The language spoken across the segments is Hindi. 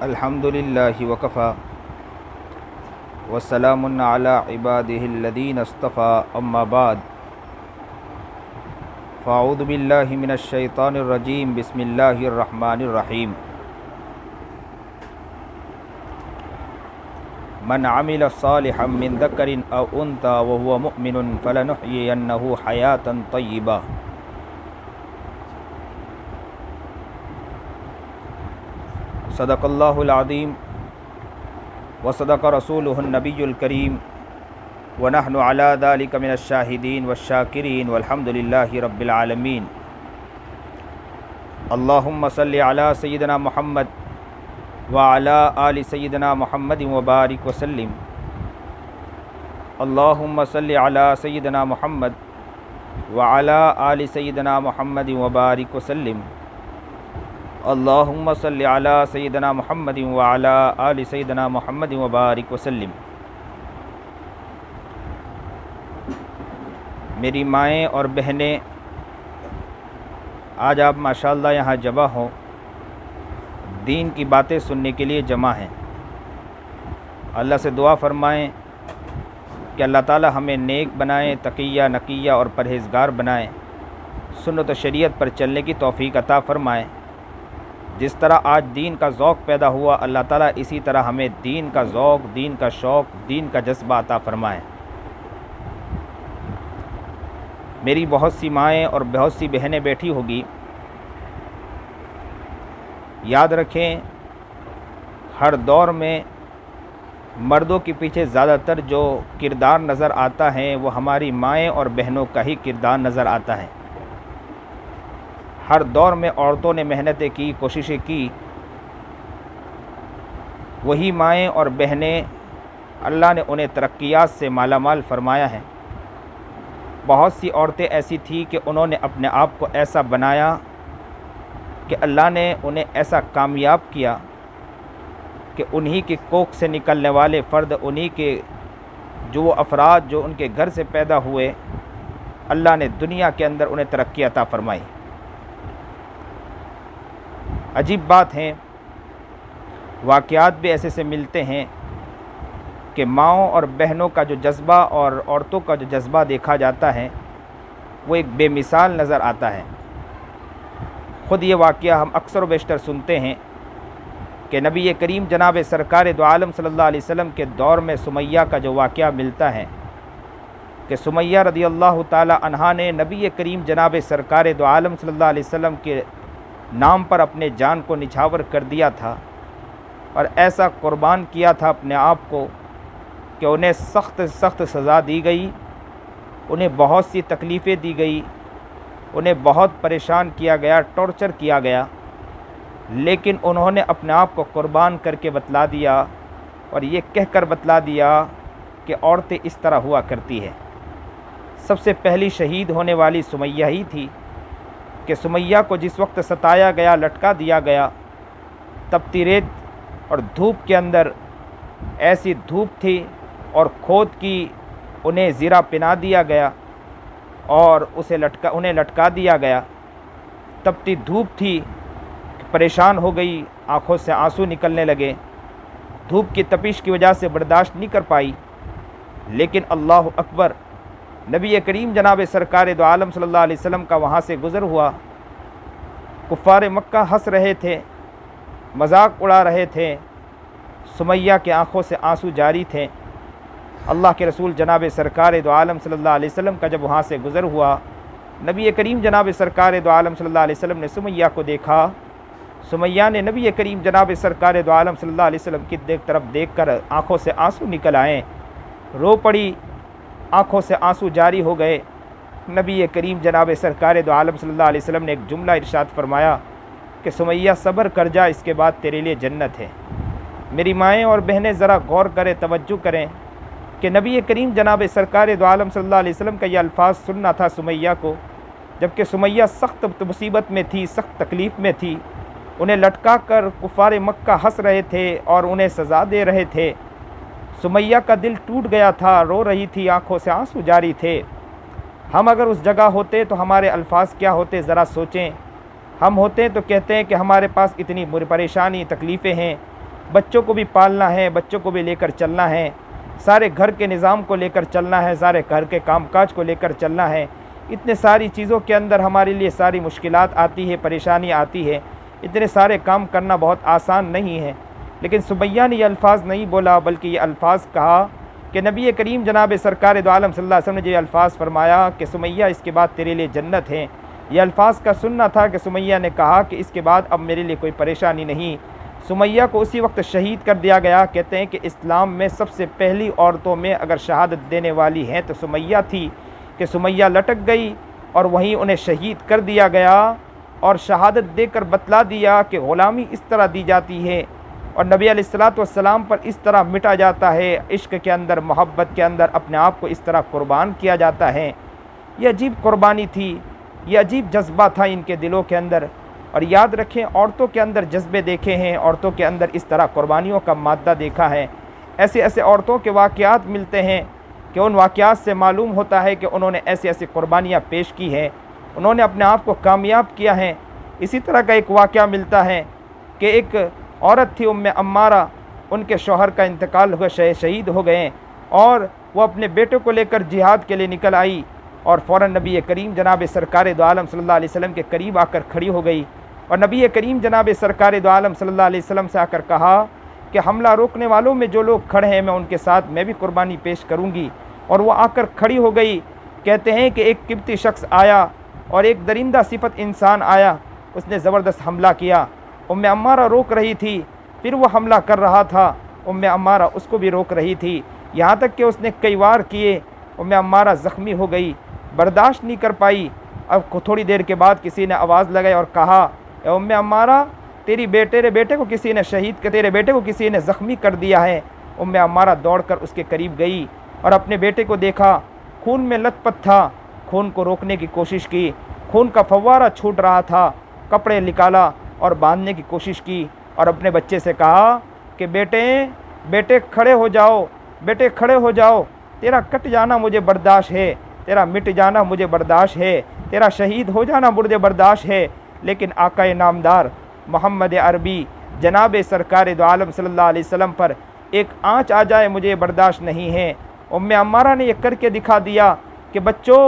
अल्हम्दुलिल्लाहि वकफ़ा वस्सलामुन अला इबादिहिल्लज़ीना इस्तफ़ा अम्मा बाद फ़अऊज़ु बिल्लाहि मिनश शैतानिर रजीम बिस्मिल्लाहिर रहमानिर रहीम। मन अमिल सालिहम मिन ज़करिन औ उन्सा व हुवा मुअमिनुन फलनुहयियन्नहु हयातन तय्यिबा। सदक़ल्लाहुल अज़ीम व सदक़ रसूलुहुन नबियुल करीम व नहनु अला ज़ालिका मिनश शाहिदीन वश्शाकिरीन वल्हम्दुलिल्लाहि रब्बिल आलमीन। अल्लाहुम्मा सल्लि अला सय्यिदिना मुहम्मद व अला आलि सय्यिदिना मुहम्मद व बारिक वसल्लिम। अल्लाहुम्मा सल्लि अला सय्यिदिना मुहम्मद व अला आलि सय्यिदिना मुहम्मद व बारिक वसल्लिम। अल्लाहुम्मा सल्लि अला सय्यिदिना मुहम्मद व अला आलि सय्यिदिना मुहम्मद व बारिक वसल्लिम। मेरी माएँ और बहनें, आज आप माशाअल्लाह यहाँ जमा हो, दीन की बातें सुनने के लिए जमा हैं। अल्लाह से दुआ फरमाएं कि अल्लाह ताला हमें नेक बनाएं, तक़िया नकिया और परहेज़गार बनाएं, सुन्नत शरीयत पर चलने की तौफ़ीक अता फ़रमाएं। जिस तरह आज दीन का ज़ौक़ पैदा हुआ, अल्लाह ताला इसी तरह हमें दीन का ज़ौक़, दीन का शौक़, दीन का जज्बा अता फ़रमाएं। मेरी बहुत सी माएँ और बहुत सी बहनें बैठी होगी। याद रखें, हर दौर में मर्दों के पीछे ज़्यादातर जो किरदार नज़र आता है वो हमारी माएँ और बहनों का ही किरदार नज़र आता है। हर दौर में औरतों ने मेहनतें की, कोशिशें की, वही माएँ और बहनें अल्लाह ने उन्हें तरक्कियात से मालामाल फरमाया है। बहुत सी औरतें ऐसी थीं कि उन्होंने अपने आप को ऐसा बनाया कि अल्लाह ने उन्हें ऐसा कामयाब किया कि उन्हीं के कोख से निकलने वाले फ़र्द, उन्हीं के जो वो अफराद जो उनके घर से पैदा हुए, अल्लाह ने दुनिया के अंदर उन्हें तरक्की अता फ़रमाई। अजीब बात है, वाक़यात भी ऐसे से मिलते हैं कि माँओं और बहनों का जो जज्बा और औरतों का जो जज्बा देखा जाता है वो एक बेमिसाल नज़र आता है। ख़ुद ये वाक़या हम अक्सर व बेशतर सुनते हैं कि नबी करीम जनाब सरकार दो आलम सल्लल्लाहु अलैहि वसल्लम के दौर में सुमैया का जो वाक़या मिलता है कि सुमैया रज़ियल्लाहु ताला अन्हा ने नबी करीम जनाब सरकार दो आलम सल्लल्लाहु अलैहि वसल्लम के नाम पर अपने जान को निछावर कर दिया था और ऐसा क़ुरबान किया था अपने आप को कि उन्हें सख्त सख्त सज़ा दी गई, उन्हें बहुत सी तकलीफ़ें दी गई, उन्हें बहुत परेशान किया गया, टॉर्चर किया गया, लेकिन उन्होंने अपने आप को क़ुरबान करके बतला दिया और ये कहकर बतला दिया कि औरतें इस तरह हुआ करती है। सबसे पहली शहीद होने वाली सुमैया ही थी कि सुमैया को जिस वक्त सताया गया, लटका दिया गया, तपती रेत और धूप के अंदर ऐसी धूप थी और खोद की उन्हें ज़िरा पिना दिया गया और उन्हें लटका दिया गया। तपती धूप थी, परेशान हो गई, आँखों से आंसू निकलने लगे, धूप की तपिश की वजह से बर्दाश्त नहीं कर पाई। लेकिन अल्लाह अकबर, नबी करीम जनाब सरकार दो आलम सल्लल्लाहु अलैहि वसल्लम का वहाँ से गुज़र हुआ। कुफ़ार मक्का हंस रहे थे, मजाक उड़ा रहे थे, सुमैया के आँखों से आंसू जारी थे। अल्लाह के रसूल जनाब सरकार दो आलम सल्लल्लाहु अलैहि वसल्लम का जब वहाँ से गुज़र हुआ, नबी करीम जनाब सरकार दो आलम सल्लल्लाहु अलैहि वसल्लम ने सुमैया को देखा। सुमैया ने नबी करीम जनाब सरकार दो आलम सल्लल्लाहु अलैहि वसल्लम की तरफ देखकर आँखों से आंसू निकल आए, रो पड़ी, आँखों से आंसू जारी हो गए। नबी करीम जनाब सरकार दो आलम सल्लल्लाहु अलैहि वसल्लम ने एक जुमला इरशाद फरमाया कि सुमैया सब्र कर जा, इसके बाद तेरे लिए जन्नत है। मेरी माएँ और बहनें ज़रा गौर करें, तवज्जो करें कि नबी करीम जनाब सरकार दो आलम सल्लल्लाहु अलैहि वसल्लम का ये अल्फाज सुनना था सुमैया को, जबकि सुमैया सख्त मुसीबत में थी, सख्त तकलीफ़ में थी। उन्हें लटका कर कुफ़ार मक्का हंस रहे थे और उन्हें सज़ा दे रहे थे। सुमैया का दिल टूट गया था, रो रही थी, आँखों से आंसू जारी थे। हम अगर उस जगह होते तो हमारे अल्फाज क्या होते, ज़रा सोचें। हम होते तो कहते हैं कि हमारे पास इतनी परेशानी, तकलीफ़ें हैं, बच्चों को भी पालना है, बच्चों को भी लेकर चलना है, सारे घर के निज़ाम को लेकर चलना है, सारे घर के कामकाज को लेकर चलना है। इतने सारी चीज़ों के अंदर हमारे लिए सारी मुश्किलात आती है, परेशानी आती है। इतने सारे काम करना बहुत आसान नहीं है। लेकिन सुमैया ने ये अल्फ़ाज़ नहीं बोला, बल्कि ये अल्फ़ाज़ कहा कि नबी करीम जनाब सरकार दो आलम सल्लल्लाहु अलैहि वसल्लम ने जो अल्फ़ाज़ फरमाया कि सुमैया इसके बाद तेरे लिए जन्नत है, ये अल्फ़ाज़ का सुनना था कि सुमैया ने कहा कि इसके बाद अब मेरे लिए कोई परेशानी नहीं। सुमैया को उसी वक्त शहीद कर दिया गया। कहते हैं कि इस्लाम में सबसे पहली औरतों में अगर शहादत देने वाली हैं तो सुमैया थी, कि सुमैया लटक गई और वहीं उन्हें शहीद कर दिया गया और शहादत देकर बतला दिया कि ग़ुलामी इस तरह दी जाती है और नबी अलैहिस्सलातु वस्सलाम पर इस तरह मिटा जाता है, इश्क के अंदर, मोहब्बत के अंदर अपने आप को इस तरह कुर्बान किया जाता है। ये अजीब कुर्बानी थी, ये अजीब जज्बा था इनके दिलों के अंदर। और याद रखें, औरतों के अंदर जज्बे देखे हैं, औरतों के अंदर इस तरह कुर्बानियों का मादा देखा है। ऐसे ऐसे औरतों के वाक़यात मिलते हैं कि उन वाक़यात से मालूम होता है कि उन्होंने ऐसी ऐसी कुर्बानियाँ पेश की हैं, उन्होंने अपने आप को कामयाब किया है। इसी तरह का एक वाक़या मिलता है कि एक औरत थी उम्मे अम्मारा, उनके शौहर का इंतकाल हुआ, शहीद हो गए और वो अपने बेटे को लेकर जिहाद के लिए निकल आई और फ़ौरन नबी करीम जनाब सरकार दो आलम सल्लल्लाहु अलैहि वसल्लम के करीब आकर खड़ी हो गई और नबी करीम जनाब सरकार दो आलम सल्लल्लाहु अलैहि वसल्लम से आकर कहा कि हमला रोकने वालों में जो लोग खड़े हैं मैं उनके साथ मैं भी कुर्बानी पेश करूँगी। और वो आकर खड़ी हो गई। कहते हैं कि एक किब्ती शख्स आया और एक दरिंदा सिफत इंसान आया, उसने ज़बरदस्त हमला किया। उम्मे अम्मारा रोक रही थी, फिर वो हमला कर रहा था, उम्मे अम्मारा उसको भी रोक रही थी, यहाँ तक कि उसने कई वार किए। उम्मे अम्मारा ज़ख्मी हो गई, बर्दाश्त नहीं कर पाई। अब थोड़ी देर के बाद किसी ने आवाज़ लगाई और कहा, उम्मे अम्मारा तेरे बेटे को किसी ने तेरे बेटे को किसी ने ज़ख्मी कर दिया है। उम्मे अम्मारा दौड़कर उसके करीब गई और अपने बेटे को देखा, खून में लथपथ था। खून को रोकने की कोशिश की, खून का फव्वारा छूट रहा था। कपड़े निकाला और बांधने की कोशिश की और अपने बच्चे से कहा कि बेटे खड़े हो जाओ, बेटे खड़े हो जाओ, तेरा कट जाना मुझे बर्दाश्त है, तेरा मिट जाना मुझे बर्दाश्त है, तेरा शहीद हो जाना मुझे बर्दाश्त है, लेकिन आका नामदार मोहम्मद अरबी जनाब सरकार दो आलम सल्लल्लाहु अलैहि वसल्लम पर एक आँच आ जाए मुझे बर्दाश्त नहीं है। उम्मे अम्मारा ने यह करके दिखा दिया कि बच्चों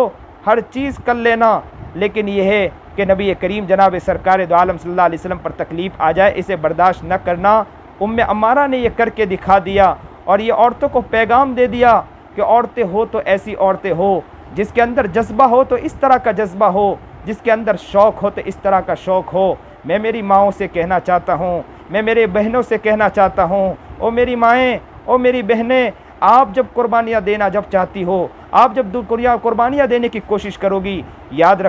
हर चीज़ कर लेना, लेकिन यह है कि नबी करीम जनाब सरकार दो आलम सल्लल्लाहु अलैहि वसल्लम पर तकलीफ़ आ जाए, इसे बर्दाश्त न करना। उम्मे अम्मारा ने यह करके दिखा दिया और ये औरतों को पैगाम दे दिया कि औरतें हो तो ऐसी औरतें हो जिसके अंदर जज्बा हो तो इस तरह का जज्बा हो, जिसके अंदर शौक़ हो तो इस तरह का शौक़ हो। मैं मेरी माँओं से कहना चाहता हूँ, मैं मेरे बहनों से कहना चाहता हूँ, ओ मेरी माएँ, ओ मेरी बहनें, आप जब कुर्बानियाँ देना जब चाहती हो, आप जब कुर्बानियाँ देने की कोशिश करोगी, याद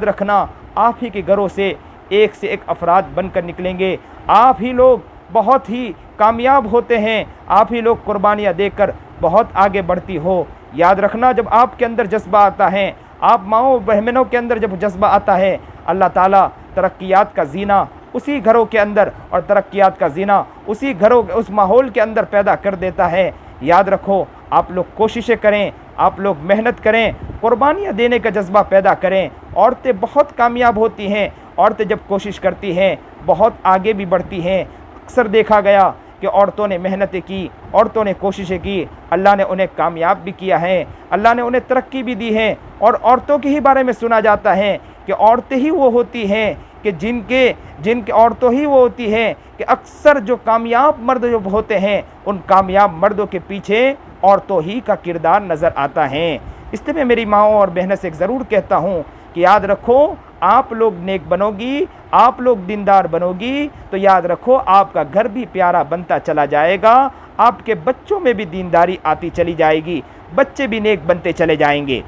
रखना आप ही के घरों से एक अफराद बनकर निकलेंगे। आप ही लोग बहुत ही कामयाब होते हैं, आप ही लोग कुर्बानियाँ देकर बहुत आगे बढ़ती हो। याद रखना, जब आपके अंदर जज्बा आता है, आप माओ बहनों के अंदर जब जज्बा आता है, अल्लाह ताला तरक्कियात का जीना उसी घरों के अंदर और तरक्कियात का जीना उसी घरों उस माहौल के अंदर पैदा कर देता है। याद रखो, आप लोग कोशिशें करें, आप लोग मेहनत करें, कुर्बानियाँ देने का जज्बा पैदा करें। औरतें बहुत कामयाब होती हैं, औरतें जब कोशिश करती हैं बहुत आगे भी बढ़ती हैं। अक्सर देखा गया कि औरतों ने मेहनतें की, औरतों ने कोशिशें की, अल्लाह ने उन्हें कामयाब भी किया है, अल्लाह ने उन्हें तरक्की भी दी है। और औरतों के ही बारे में सुना जाता है कि औरतें ही वो होती हैं कि जिनके औरतों ही वो होती हैं कि अक्सर जो कामयाब मर्द जो होते हैं, उन कामयाब मर्दों के पीछे औरतों ही का किरदार नज़र आता है। इसलिए मैं मेरी माँओं और बहनों से ज़रूर कहता हूँ कि याद रखो, आप लोग नेक बनोगी, आप लोग दीनदार बनोगी तो याद रखो आपका घर भी प्यारा बनता चला जाएगा, आपके बच्चों में भी दीनदारी आती चली जाएगी, बच्चे भी नेक बनते चले जाएंगे।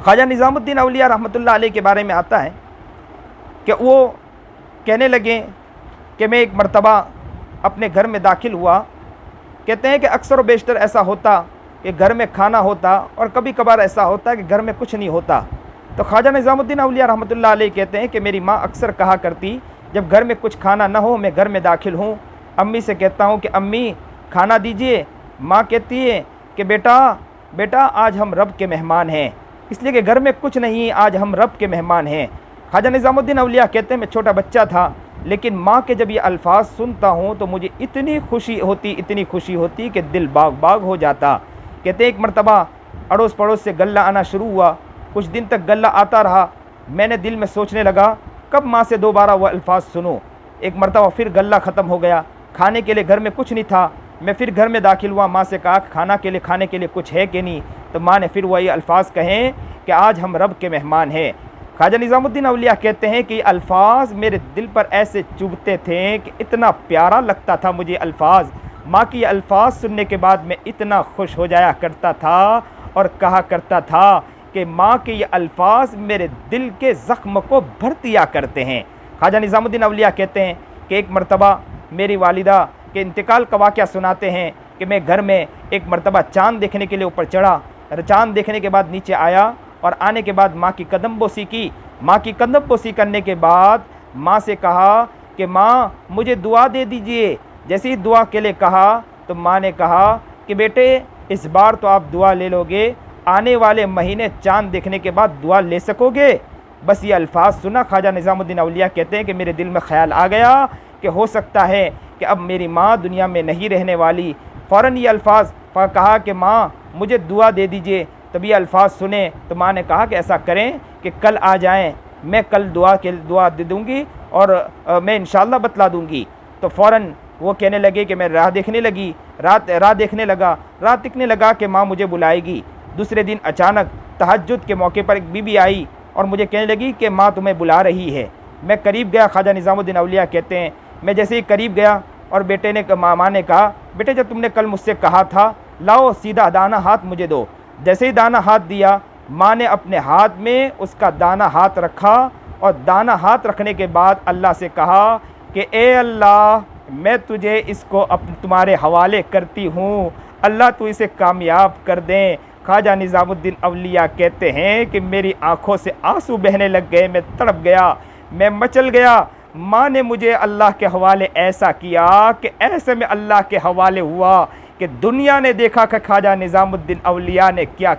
ख्वाजा निज़ामुद्दीन औलिया रहमतुल्लाह अलैह के बारे में आता है कि वो कहने लगे कि मैं एक मर्तबा अपने घर में दाखिल हुआ। कहते हैं कि अक्सर व बेशतर ऐसा होता कि घर में खाना होता और कभी कभार ऐसा होता कि घर में कुछ नहीं होता। तो ख्वाजा निज़ामुद्दीन औलिया रहमतुल्लाह अलैह कहते हैं कि मेरी माँ अक्सर कहा करती, जब घर में कुछ खाना ना हो, मैं घर में दाखिल हूँ, अम्मी से कहता हूँ कि अम्मी खाना दीजिए। माँ कहती है कि बेटा आज हम रब के मेहमान हैं, इसलिए कि घर में कुछ नहीं, आज हम रब के मेहमान हैं। ख्वाजा निज़ामुद्दीन औलिया कहते हैं मैं छोटा बच्चा था, लेकिन माँ के जब ये अल्फाज सुनता हूँ तो मुझे इतनी खुशी होती कि दिल बाग बाग हो जाता। कहते एक मरतबा अड़ोस पड़ोस से गल्ला आना शुरू हुआ, कुछ दिन तक गल्ला आता रहा। मैंने दिल में सोचने लगा कब माँ से दोबारा वह अल्फाज सुनूँ। एक मरतबा फिर गल्ला ख़त्म हो गया, खाने के लिए घर में कुछ नहीं था। मैं फिर घर में दाखिल हुआ, माँ से कहा खाने के लिए कुछ है कि नहीं। तो माँ ने फिर वही अल्फाज कहें कि आज हम रब के मेहमान हैं। ख्वाजा निज़ामुद्दीन अवलिया कहते हैं कि अल्फाज मेरे दिल पर ऐसे चुभते थे कि इतना प्यारा लगता था मुझे अल्फाज। माँ की अल्फाज सुनने के बाद मैं इतना खुश हो जाया करता था और कहा करता था कि माँ के ये अल्फाज मेरे दिल के ज़ख्म को भर दिया करते हैं। ख्वाजा निज़ामुद्दीन अवलिया कहते हैं कि एक मरतबा मेरी वालिदा के इंतकाल का वाक़या सुनाते हैं कि मैं घर में एक मरतबा चाँद देखने के लिए ऊपर चढ़ा। चाँद देखने के बाद नीचे आया और आने के बाद माँ की कदम बोसी की। माँ की कदम बोसी करने के बाद माँ से कहा कि माँ मुझे दुआ दे दीजिए। जैसे ही दुआ के लिए कहा तो माँ ने कहा कि बेटे इस बार तो आप दुआ ले लोगे, आने वाले महीने चाँद देखने के बाद दुआ ले सकोगे। बस ये अल्फाज सुना ख्वाजा निज़ामुद्दीन अवलिया कहते हैं कि मेरे दिल में ख्याल आ गया कि हो सकता है कि अब मेरी माँ दुनिया में नहीं रहने वाली। फ़ौरन ये अल्फाज कहा कि माँ मुझे दुआ दे दीजिए। तब ये अल्फाज सुने तो माँ ने कहा कि ऐसा करें कि कल आ जाएं, मैं कल दुआ दे दूँगी और मैं इंशाअल्लाह बतला दूँगी। तो फ़ौरन वो कहने लगे कि मैं राह देखने लगी, राह देखने लगा कि माँ मुझे बुलाएगी। दूसरे दिन अचानक तहज्जुद के मौके पर एक बीबी आई और मुझे कहने लगी कि माँ तुम्हें बुला रही है। मैं करीब गया। ख्वाजा निज़ामुद्दीन अवलिया कहते हैं मैं जैसे ही करीब गया और बेटे ने माँ ने कहा बेटे जब तुमने कल मुझसे कहा था लाओ सीधा दाना हाथ मुझे दो। जैसे ही दाना हाथ दिया माँ ने अपने हाथ में उसका दाना हाथ रखा और दाना हाथ रखने के बाद अल्लाह से कहा कि ए अल्लाह मैं तुझे इसको तुम्हारे हवाले करती हूँ, अल्लाह तू इसे कामयाब कर दें। ख्वाजा निज़ामुद्दीन अवलिया कहते हैं कि मेरी आंखों से आंसू बहने लग गए, मैं तड़प गया, मैं मचल गया। माँ ने मुझे अल्लाह के हवाले ऐसा किया कि ऐसे में अल्लाह के हवाले हुआ कि दुनिया ने देखा कि ख्वाजा निज़ामुद्दीन अवलिया ने क्या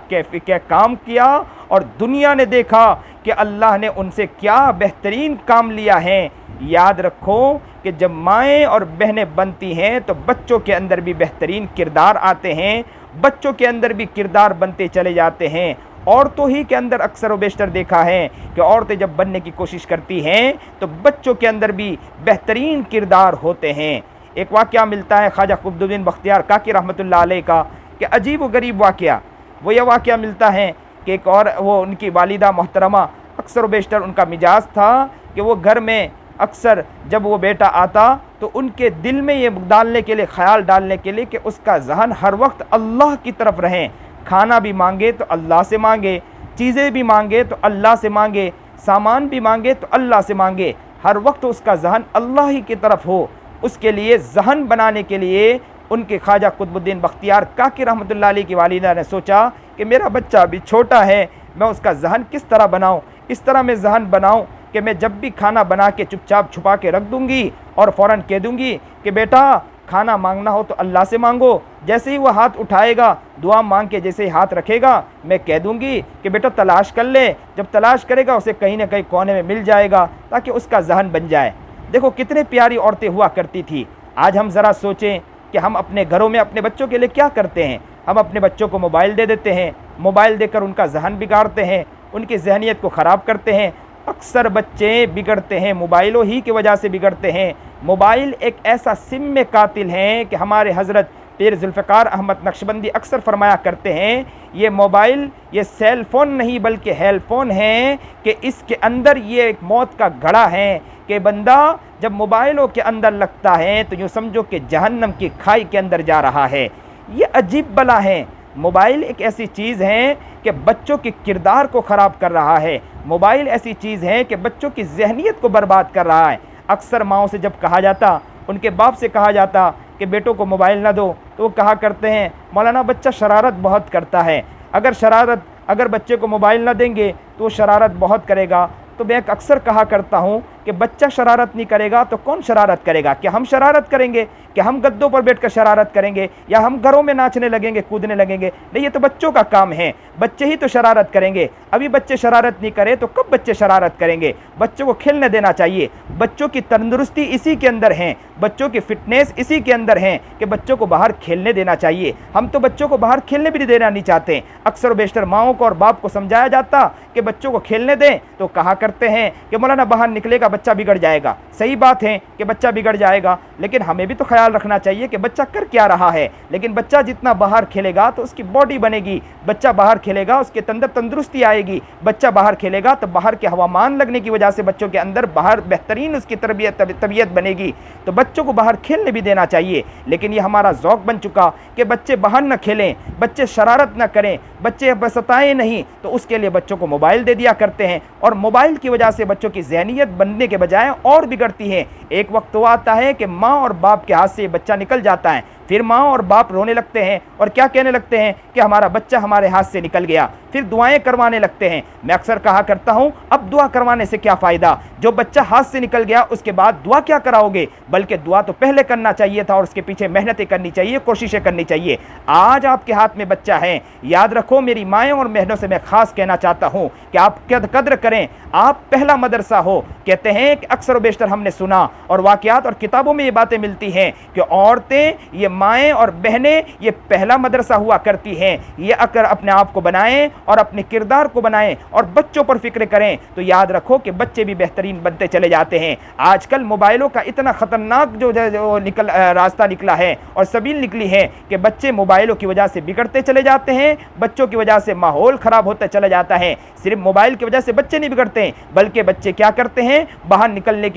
काम किया और दुनिया ने देखा कि अल्लाह ने उनसे क्या बेहतरीन काम लिया है। याद रखो कि जब माएँ और बहनें बनती हैं तो बच्चों के अंदर भी बेहतरीन किरदार आते हैं, बच्चों के अंदर भी किरदार बनते चले जाते हैं। औरतों ही के अंदर अक्सर व बेशतर देखा है कि औरतें जब बनने की कोशिश करती हैं तो बच्चों के अंदर भी बेहतरीन किरदार होते हैं। एक वाक़या मिलता है ख्वाजा कुतुबुद्दीन बख्तियार काकी रहमतुल्लाह अलैह का कि अजीब व गरीब वाक़या। वो यह वाक़या मिलता है कि एक और वो उनकी वालिदा मोहतरमा अक्सर व बेशतर उनका मिजाज था कि वो घर में अक्सर जब वो बेटा आता तो उनके दिल में ये डालने के लिए ख्याल डालने के लिए कि उसका जहन हर वक्त अल्लाह की तरफ रहें। खाना भी मांगे तो अल्लाह से मांगे, चीज़ें भी मांगे तो अल्लाह से मांगे, सामान भी मांगे तो अल्लाह से मांगे, हर वक्त उसका जहन अल्लाह ही की तरफ हो। उसके लिए जहन बनाने के लिए उनके ख्वाजा कुतुबुद्दीन बख्तियार काकी रहमतुल्लाह अलैह की वालिदा ने सोचा कि मेरा बच्चा अभी छोटा है, मैं उसका जहन किस तरह बनाऊँ। इस तरह मैं जहन बनाऊँ कि मैं जब भी खाना बना के चुपचाप छुपा के रख दूँगी और फ़ौरन कह दूँगी कि बेटा खाना मांगना हो तो अल्लाह से मांगो। जैसे ही वो हाथ उठाएगा दुआ मांग के जैसे ही हाथ रखेगा मैं कह दूँगी कि बेटा तलाश कर ले। जब तलाश करेगा उसे कहीं ना कहीं कोने में मिल जाएगा ताकि उसका जहन बन जाए। देखो कितने प्यारी औरतें हुआ करती थी। आज हम ज़रा सोचें कि हम अपने घरों में अपने बच्चों के लिए क्या करते हैं। हम अपने बच्चों को मोबाइल दे देते हैं, मोबाइल देकर उनका जहन बिगाड़ते हैं, उनकी जहनीत को ख़राब करते हैं। अक्सर बच्चे बिगड़ते हैं मोबाइलों ही की वजह से बिगड़ते हैं। मोबाइल एक ऐसा सिम में कातिल है कि हमारे हज़रत पीर जुल्फ़िकार अहमद नक्शबंदी अक्सर फरमाया करते हैं ये मोबाइल ये सेल फ़ोन नहीं बल्कि हेलफोन है कि इसके अंदर ये एक मौत का घड़ा है कि बंदा जब मोबाइलों के अंदर लगता है तो यूँ समझो कि जहन्नम की खाई के अंदर जा रहा है। ये अजीब बला है। मोबाइल एक ऐसी चीज़ है कि बच्चों के किरदार को ख़राब कर रहा है। मोबाइल ऐसी चीज़ है कि बच्चों की जहनीत को बर्बाद कर रहा है। अक्सर माओं से जब कहा जाता, उनके बाप से कहा जाता कि बेटों को मोबाइल ना दो तो वो कहा करते हैं मौलाना बच्चा शरारत बहुत करता है, अगर बच्चे को मोबाइल ना देंगे तो वो शरारत बहुत करेगा। तो मैं अक्सर कहा करता हूँ कि कि बच्चा शरारत नहीं करेगा तो कौन शरारत करेगा? क्या हम शरारत करेंगे? क्या हम गद्दों पर बैठकर शरारत करेंगे? या हम घरों में नाचने लगेंगे, कूदने लगेंगे? नहीं, ये तो बच्चों का काम है, बच्चे ही तो शरारत करेंगे। अभी बच्चे शरारत नहीं करें तो कब बच्चे शरारत करेंगे? बच्चों को खेलने देना चाहिए। बच्चों की तंदुरुस्ती इसी के अंदर है, बच्चों की फिटनेस इसी के अंदर है कि बच्चों को बाहर खेलने देना चाहिए। हम तो बच्चों को बाहर खेलने भी देना नहीं चाहते। अक्सर बेशतर माओं को और बाप को समझाया जाता कि बच्चों को खेलने दें तो कहा करते हैं कि मौलाना बाहर निकलेगा बच्चा बिगड़ जाएगा। सही बात है कि बच्चा बिगड़ जाएगा, लेकिन हमें भी तो ख्याल रखना चाहिए कि बच्चा कर क्या रहा है। लेकिन बच्चा जितना बाहर खेलेगा तो उसकी बॉडी बनेगी, बच्चा बाहर खेलेगा उसके अंदर तंदुरुस्ती आएगी, बच्चा बाहर खेलेगा तो बाहर के हवामान लगने की वजह से बच्चों के अंदर बाहर बेहतरीन उसकी तबीयत बनेगी। तो बच्चों को बाहर खेलने भी देना चाहिए। लेकिन ये हमारा ज़ौक़ बन चुका कि बच्चे बाहर न खेलें, बच्चे शरारत न करें, बच्चे सताएं नहीं, तो उसके लिए बच्चों को मोबाइल दे दिया करते हैं। और मोबाइल की वजह से बच्चों की ज़हनियत बनने के बजाय और बिगड़ती है। एक वक्त तो आता है कि माँ और बाप के हाथ से ये बच्चा निकल जाता है, फिर माँ और बाप रोने लगते हैं और क्या कहने लगते हैं कि हमारा बच्चा हमारे हाथ से निकल गया, फिर दुआएं करवाने लगते हैं। मैं अक्सर कहा करता हूँ, अब दुआ करवाने से क्या फ़ायदा? जो बच्चा हाथ से निकल गया उसके बाद दुआ क्या कराओगे? बल्कि दुआ तो पहले करना चाहिए था और उसके पीछे मेहनतें करनी चाहिए, कोशिशें करनी चाहिए। आज आपके हाथ में बच्चा है, याद रखो, मेरी माएँ और बहनों से मैं ख़ास कहना चाहता हूँ कि आप कद्र करें। आप पहला मदरसा हो। कहते हैं कि अक्सर व बेशतर हमने सुना और वाक़यात और किताबों में ये बातें मिलती हैं कि औरतें, ये माएँ और बहनें, ये पहला मदरसा हुआ करती हैं। ये अगर अपने आप को बनाएं और अपने किरदार को बनाएं और बच्चों पर फिक्र करें तो याद रखो कि बच्चे भी बेहतरीन बनते चले जाते हैं। आजकल मोबाइलों का इतना ख़तरनाक जो रास्ता निकला है और सबील निकली है कि बच्चे मोबाइलों की वजह से बिगड़ते चले जाते हैं, बच्चों की वजह से माहौल ख़राब होता चला जाता है। सिर्फ मोबाइल की वजह से बच्चे नहीं बिगड़ते, बल्कि बच्चे क्या करते हैं, बाहर निकलने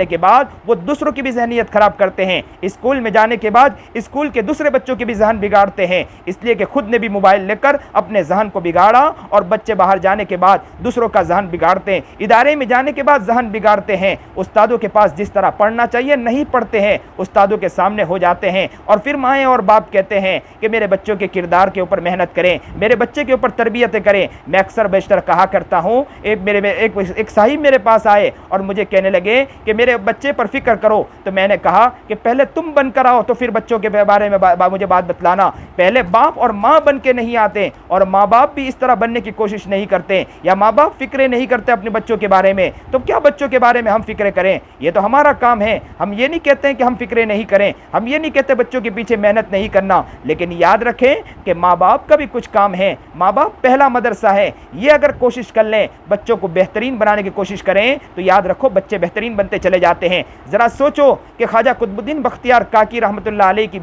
के बाद वो दूसरों की भी ज़हनियत ख़राब करते हैं। स्कूल में जाने के बाद स्कूल के दूसरे बच्चों के भी जहन बिगाड़ते हैं, इसलिए कि खुद ने भी मोबाइल लेकर अपने जहन को बिगाड़ा और बच्चे बाहर जाने के बाद दूसरों का जहन बिगाड़ते हैं, इदारे में जाने के बाद जहन बिगाड़ते हैं। उस्तादों के पास जिस तरह पढ़ना चाहिए नहीं पढ़ते हैं, उस्तादों के सामने हो जाते हैं और फिर माएँ और बाप कहते हैं कि मेरे बच्चों के किरदार के ऊपर मेहनत करें, मेरे बच्चे के ऊपर तरबियत करें। मैं अक्सर बेशतर कहा करता हूँ, एक साहिब मेरे पास आए और मुझे कहने लगे कि मेरे बच्चे पर फिक्र करो। तो मैंने कहा कि पहले तुम बनकर आओ तो फिर बच्चों के बारे में मुझे बात बतलाना। पहले बाप और माँ बन के नहीं आते और माँ बाप भी इस तरह बनने की कोशिश नहीं करते, या माँ बाप फिक्रे नहीं करते अपने बच्चों के बारे में, तो क्या बच्चों के बारे में हम फिक्रे करें? ये तो हमारा काम है। हम ये नहीं कहते हैं कि हम फिक्रे नहीं करें, हम ये नहीं कहते बच्चों के पीछे मेहनत नहीं करना, लेकिन याद रखें कि माँ बाप का भी कुछ काम है। माँ बाप पहला मदरसा है। ये अगर कोशिश कर लें, बच्चों को बेहतरीन बनाने की कोशिश करें, तो याद रखो बच्चे बेहतरीन बनते चले जाते हैं। ज़रा सोचो कि ख्वाजा कुतुबुद्दीन बख्तियार काकी रहमतुल्लाह अलैह की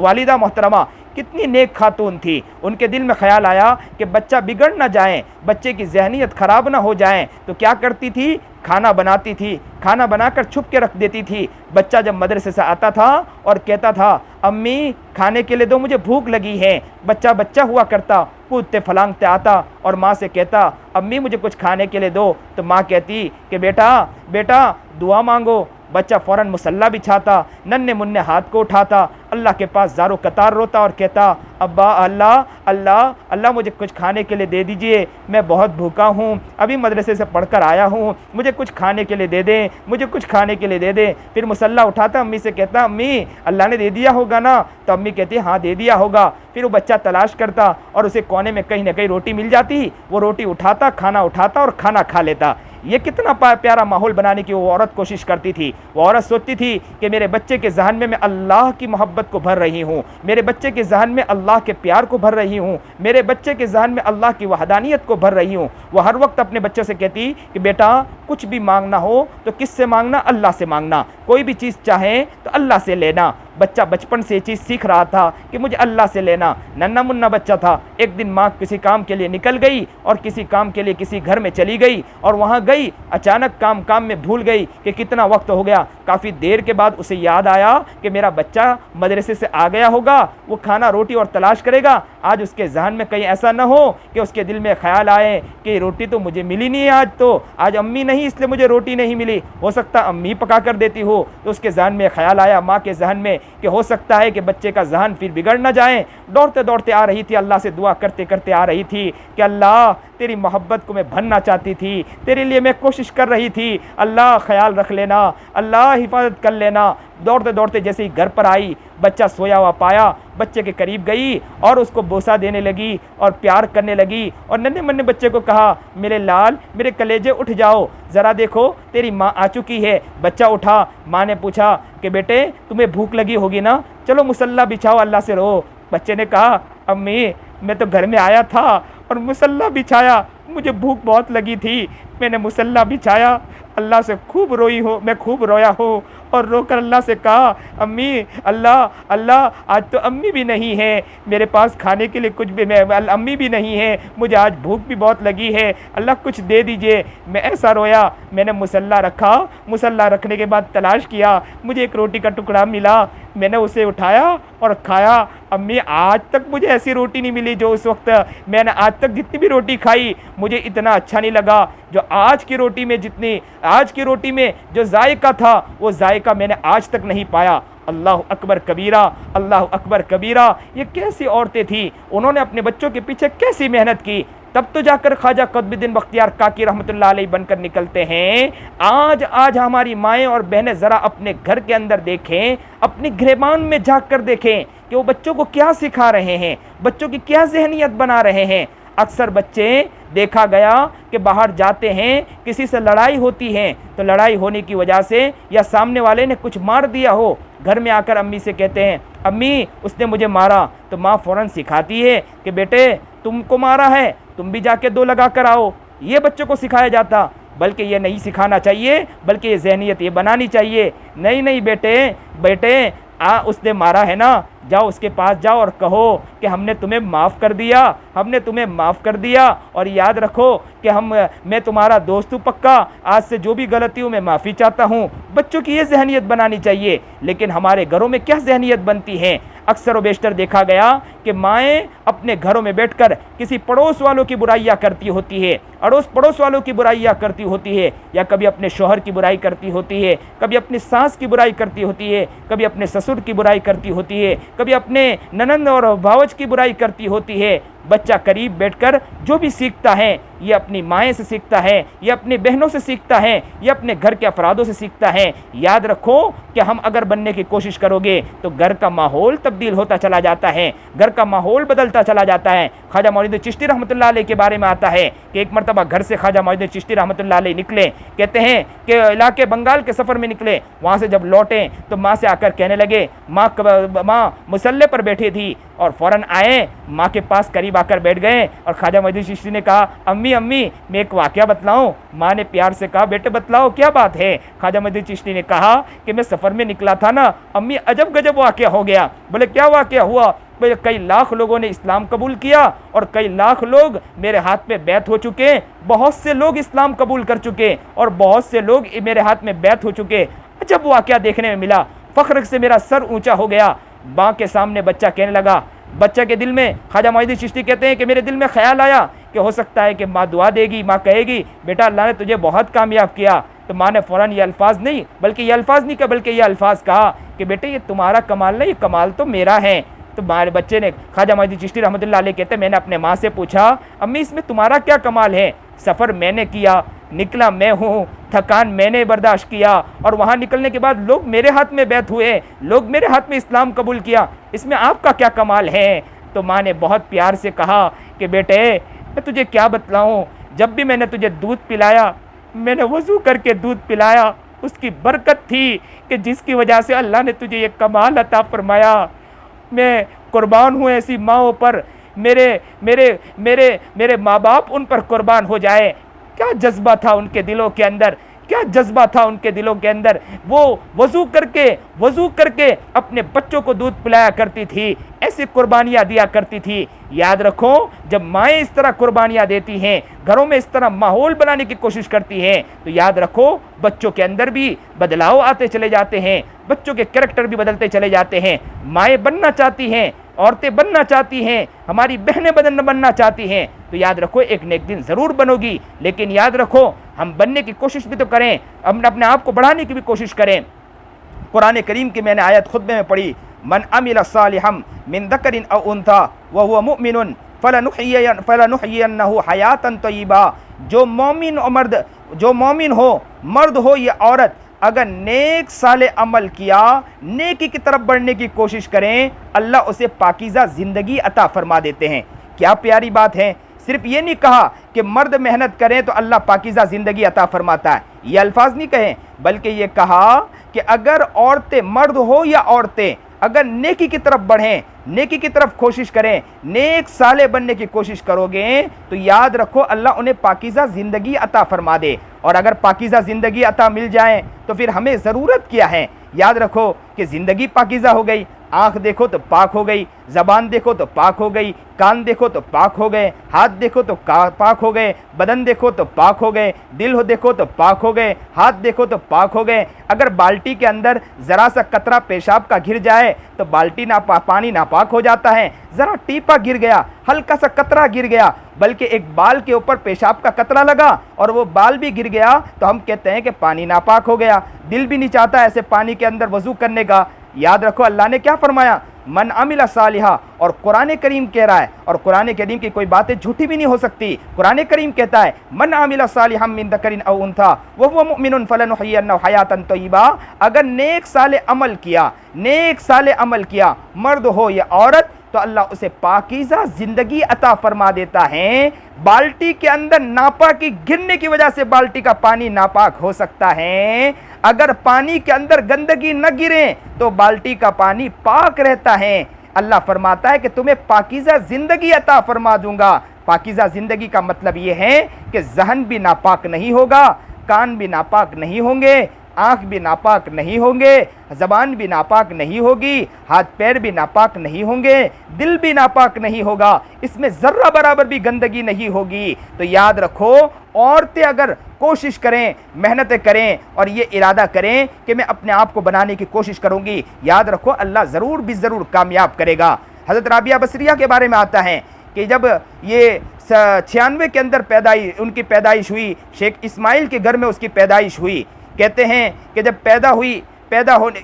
वालिदा मोहतरमा कितनी नेक खातून थी। उनके दिल में ख्याल आया कि बच्चा बिगड़ ना जाए, बच्चे की जहनीत ख़राब ना हो जाए, तो क्या करती थी, खाना बनाती थी, खाना बनाकर छुप के रख देती थी। बच्चा जब मदरसे से आता था और कहता था अम्मी खाने के लिए दो, मुझे भूख लगी है, बच्चा हुआ करता, कूदते फलांगते आता और माँ से कहता अम्मी मुझे कुछ खाने के लिए दो। तो माँ कहती कि बेटा दुआ मांगो। बच्चा फ़ौरन मुसल्ला बिछाता, नन्हे मुन्ने हाथ को उठाता, अल्लाह के पास ज़ारो कतार रोता और कहता अब्बा अल्लाह मुझे कुछ खाने के लिए दे दीजिए, मैं बहुत भूखा हूँ, अभी मदरसे से पढ़कर आया हूँ, मुझे कुछ खाने के लिए दे दें, मुझे कुछ खाने के लिए दे दें। फिर मुसल्ला उठाता, अम्मी से कहता अम्मी अल्लाह ने दे दिया होगा ना? तो अम्मी कहती हाँ दे दिया होगा। फिर वो बच्चा तलाश करता और उसे कोने में कहीं ना कहीं रोटी मिल जाती, वो रोटी उठाता, खाना उठाता और खाना खा लेता। ये कितना प्यारा माहौल बनाने की वो औरत कोशिश करती थी। वो औरत सोचती थी कि मेरे बच्चे के जहन में मैं अल्लाह की मोहब्बत को भर रही हूँ, मेरे बच्चे के जहन में अल्लाह के प्यार को भर रही हूँ, मेरे बच्चे के जहन में अल्लाह की वहदानियत को भर रही हूँ। वो हर वक्त अपने बच्चों से कहती कि बेटा कुछ भी मांगना हो तो किससे मांगना? अल्लाह से मांगना। कोई भी चीज़ चाहे तो अल्लाह से लेना। बच्चा बचपन से ये चीज़ सीख रहा था कि मुझे अल्लाह से लेना। नन्ना मुन्ना बच्चा था। एक दिन माँ किसी काम के लिए निकल गई और किसी काम के लिए किसी घर में चली गई और वहाँ गई, अचानक काम में भूल गई कि कितना वक्त हो गया। काफ़ी देर के बाद उसे याद आया कि मेरा बच्चा मदरसे से आ गया होगा, वो खाना रोटी और तलाश करेगा। आज उसके जहन में कहीं ऐसा ना हो कि उसके दिल में ख्याल आए कि रोटी तो मुझे मिली नहीं है, आज अम्मी नहीं इसलिए मुझे रोटी नहीं मिली, हो सकता अम्मी पका कर देती हो। तो उसके जहन में ख्याल आया, माँ के जहन में, कि हो सकता है कि बच्चे का जहन फिर बिगड़ ना जाए। दौड़ते दौड़ते आ रही थी, अल्लाह से दुआ करते करते आ रही थी कि अल्लाह तेरी मोहब्बत को मैं भरना चाहती थी, तेरे लिए मैं कोशिश कर रही थी, अल्लाह ख्याल रख लेना, अल्लाह हिफाजत कर लेना। दौड़ते दौड़ते जैसे ही घर पर आई, बच्चा सोया हुआ पाया, बच्चे के करीब गई और उसको बोसा देने लगी और प्यार करने लगी और नन्हे मुन्ने बच्चे को कहा, मेरे लाल, मेरे कलेजे उठ जाओ, ज़रा देखो तेरी माँ आ चुकी है। बच्चा उठा। माँ ने पूछा कि बेटे तुम्हें भूख लगी होगी ना, चलो मुसल्ला बिछाओ, अल्लाह से रो। बच्चे ने कहा, अम्मी मैं तो घर में आया था और मुसल्ला बिछाया, मुझे भूख बहुत लगी थी, मैंने मुसल्ला बिछाया, अल्लाह से खूब रोई हो, मैं खूब रोया हो और रोकर अल्लाह से कहा, अम्मी अल्लाह अल्लाह आज तो अम्मी भी नहीं है मेरे पास खाने के लिए कुछ भी, मैं अम्मी भी नहीं है, मुझे आज भूख भी बहुत लगी है, अल्लाह कुछ दे दीजिए। मैं ऐसा रोया। मैंने मुसल्ला रखा, मुसल्ला रखने के बाद तलाश किया, मुझे एक रोटी का टुकड़ा मिला, मैंने उसे उठाया और खाया। अम्मी आज तक मुझे ऐसी रोटी नहीं मिली जो उस वक्त, मैंने आज तक जितनी भी रोटी खाई मुझे इतना अच्छा नहीं लगा जो आज की रोटी में, जितनी आज की रोटी में जो जायका था वो जायका मैंने आज तक नहीं पाया। अल्लाह अकबर कबीरा, अल्लाह अकबर कबीरा। ये कैसी औरतें थी, उन्होंने अपने बच्चों के पीछे कैसी मेहनत की, तब तो जाकर ख्वाजा कुतुबुद्दीन बख्तियार काकी रहमतुल्लाह अलैह बनकर निकलते हैं। आज हमारी माएँ और बहनें ज़रा अपने घर के अंदर देखें, अपनी गिरबान में झाँक कर देखें कि वो बच्चों को क्या सिखा रहे हैं, बच्चों की क्या जहनीत बना रहे हैं। अक्सर बच्चे देखा गया कि बाहर जाते हैं, किसी से लड़ाई होती है तो लड़ाई होने की वजह से या सामने वाले ने कुछ मार दिया हो, घर में आकर अम्मी से कहते हैं, अम्मी उसने मुझे मारा, तो माँ फ़ौरन सिखाती है कि बेटे तुमको मारा है, तुम भी जाके दो लगा कर आओ। ये बच्चों को सिखाया जाता, बल्कि ये नहीं सिखाना चाहिए, बल्कि ये जहनीत ये बनानी चाहिए, नहीं नहीं बेटे बेटे उसने मारा है ना, जाओ उसके पास जाओ और कहो कि हमने तुम्हें माफ़ कर दिया, हमने तुम्हें माफ़ कर दिया, और याद रखो कि मैं तुम्हारा दोस्त हूँ पक्का, आज से जो भी गलती हूँ मैं माफ़ी चाहता हूँ। बच्चों की ये जहनीत बनानी चाहिए। लेकिन हमारे घरों में क्या जहनीत बनती है, अक्सर व बेशतर देखा गया कि माएँ अपने घरों में बैठकर किसी पड़ोस वालों की बुराइयाँ करती होती है, पड़ोस वालों की बुराइयाँ करती होती है, या कभी अपने शोहर की बुराई करती होती है, कभी अपनी सास की बुराई करती होती है, कभी अपने ससुर की बुराई करती होती है, कभी अपने ननंद और भावज की बुराई करती होती है। बच्चा करीब बैठकर जो भी सीखता है ये अपनी माएँ से सीखता है, ये अपनी बहनों से सीखता है, ये अपने घर के अफरादों से सीखता है। याद रखो कि हम अगर बनने की कोशिश करोगे तो घर का माहौल तब्दील होता चला जाता है, घर का माहौल बदलता चला जाता है। ख्वाजा मोइनुद्दीन चिश्ती रहमतुल्लाह अलैह के बारे में आता है कि एक मरतबा घर से ख्वाजा मोइनुद्दीन चिश्ती रहमतुल्लाह अलैह निकले, कहते हैं कि इलाके बंगाल के सफ़र में निकले, वहाँ से जब लौटे तो माँ से आकर कहने लगे, माँ मुसल्ले पर बैठी थी और फ़ौरन आए, माँ के पास करीब आकर बैठ गए और ख्वाजा मोइनुद्दीन चिश्ती ने कहा, अम्मी मैं एक वाक़या बतलाऊँ? माँ ने प्यार से कहा, बेटे बतलाओ क्या बात है। ख्वाजा मोइनुद्दीन चिश्ती ने कहा कि मैं सफ़र में निकला था ना अम्मी, अजब गजब वाक़या हो गया। बोले क्या वाक़या हुआ? बोले कई लाख लोगों ने इस्लाम कबूल किया और कई लाख लोग मेरे हाथ में बैत हो चुके, बहुत से लोग इस्लाम कबूल कर चुके और बहुत से लोग मेरे हाथ में बैत हो चुके। अजब वाक़या देखने में मिला, फ़ख्र से मेरा सर ऊंचा हो गया। माँ के सामने बच्चा कहने लगा, बच्चा के दिल में, ख्वाजा मोइनुद्दीन चिश्ती कहते हैं कि मेरे दिल में ख्याल आया कि हो सकता है कि माँ दुआ देगी, माँ कहेगी बेटा अल्लाह ने तुझे बहुत कामयाब किया। तो माँ ने फ़ौरन ये अल्फाज नहीं कहा, बल्कि ये अल्फाज कहा कि बेटे ये तुम्हारा कमाल नहीं, ये कमाल तो मेरा है। तो हमारे बच्चे ने, ख्वाजा मोइनुद्दीन चिश्ती रहमतुल्लाह अलैह कहते हैं, मैंने अपने माँ से पूछा, अम्मी इसमें तुम्हारा क्या कमाल है? सफ़र मैंने किया, निकला मैं हूँ, थकान मैंने बर्दाश्त किया और वहाँ निकलने के बाद लोग मेरे हाथ में बैत हुए, लोग मेरे हाथ में इस्लाम कबूल किया, इसमें आपका क्या कमाल है? तो माँ ने बहुत प्यार से कहा कि बेटे मैं तुझे क्या बतलाऊँ, जब भी मैंने तुझे दूध पिलाया, मैंने वज़ू करके दूध पिलाया, उसकी बरकत थी कि जिसकी वजह से अल्लाह ने तुझे ये कमाल अता फरमाया। मैं कुर्बान हूँ ऐसी माँओं पर, मेरे माँ बाप उन पर कुर्बान हो जाए। क्या जज्बा था उनके दिलों के अंदर, क्या जज्बा था उनके दिलों के अंदर। वो वज़ू करके अपने बच्चों को दूध पिलाया करती थी, ऐसी कुर्बानियाँ दिया करती थी। याद रखो जब माएँ इस तरह कुर्बानियाँ देती हैं, घरों में इस तरह माहौल बनाने की कोशिश करती हैं, तो याद रखो बच्चों के अंदर भी बदलाव आते चले जाते हैं, बच्चों के कैरेक्टर भी बदलते चले जाते हैं। माएँ बनना चाहती हैं, औरतें बनना चाहती हैं, हमारी बहनें बनना चाहती हैं, तो याद रखो एक न एक दिन ज़रूर बनोगी। लेकिन याद रखो हम बनने की कोशिश भी तो करें, हम अपने आप को बढ़ाने की भी कोशिश करें। कुरान करीम की मैंने आयत खुतबे में पढ़ी, मन अमिल सालिहम मिन दकरिन औ उन्था व हुवा मुमिनुन फलनुहय्यन्नहु हयातन तय्यिबा, जो मोमिन हो मर्द हो या औरत, अगर नेक साले अमल किया, नेकी की तरफ बढ़ने की कोशिश करें, अल्लाह उसे पाकीज़ा ज़िंदगी अता फरमा देते हैं। क्या प्यारी बात है। सिर्फ ये नहीं कहा कि मर्द मेहनत करें तो अल्लाह पाकीज़ा ज़िंदगी अता फरमाता है, ये अल्फाज नहीं कहे, बल्कि ये कहा कि अगर औरतें, मर्द हो या औरतें, अगर नेकी की तरफ बढ़ें, नेकी की तरफ कोशिश करें, नेक साले बनने की कोशिश करोगे, तो याद रखो अल्लाह उन्हें पाकीज़ा ज़िंदगी अता फरमा दे। और अगर पाकीज़ा ज़िंदगी अता मिल जाए तो फिर हमें ज़रूरत क्या है। याद रखो कि ज़िंदगी पाकीज़ा हो गई, आँख देखो तो पाक हो गई, ज़बान देखो तो पाक हो गई, कान देखो तो पाक हो गए, हाथ देखो तो पाक हो गए, बदन देखो तो पाक हो गए, दिल हो देखो तो पाक हो गए, हाथ देखो तो पाक हो गए। अगर बाल्टी के अंदर ज़रा सा कतरा पेशाब का गिर जाए तो बाल्टी पानी नापाक हो जाता है। ज़रा टीपा गिर गया, हल्का सा कतरा गिर गया, बल्कि एक बाल के ऊपर पेशाब का कतरा लगा और वो बाल भी गिर गया, तो हम कहते हैं कि पानी नापाक हो गया। दिल भी नहीं चाहता ऐसे पानी के अंदर वज़ू करने का। याद रखो अल्लाह ने क्या फरमाया, मन अमिला सालिहा, और कुरान करीम कह रहा है, और कुरान करीम की कोई बातें झूठी भी नहीं हो सकती। कुरान करीम कहता है मन अमिला सालिहा मिन ज़करिन औ उन्था वहुव मुमिनुन फलनुहय्यन्नहु हयातन तय्यिबा, अगर नेक साले अमल किया, नेक साले अमल किया, मर्द हो या औरत, तो अल्लाह उसे पाकीज़ा ज़िंदगी अता फरमा देता है। बाल्टी के अंदर नापाकी गिरने की वजह से बाल्टी का पानी नापाक हो सकता है, अगर पानी के अंदर गंदगी न गिरे तो बाल्टी का पानी पाक रहता है। अल्लाह फरमाता है कि तुम्हें पाकीज़ा ज़िंदगी अता फरमा दूंगा। पाकीज़ा ज़िंदगी का मतलब ये है कि जहन भी नापाक नहीं होगा, कान भी नापाक नहीं होंगे, आँख भी नापाक नहीं होंगे, ज़बान भी नापाक नहीं होगी, हाथ पैर भी नापाक नहीं होंगे, दिल भी नापाक नहीं होगा, इसमें ज़र्रा बराबर भी गंदगी नहीं होगी। तो याद रखो, औरतें अगर कोशिश करें, मेहनतें करें और ये इरादा करें कि मैं अपने आप को बनाने की कोशिश करूँगी, याद रखो अल्लाह ज़रूर भी ज़रूर कामयाब करेगा। हज़रत राबिया बसरिया के बारे में आता है कि जब ये 96 के अंदर उनकी पैदाइश हुई, शेख इस्माइल के घर में उसकी पैदाइश हुई। कहते हैं कि जब पैदा होने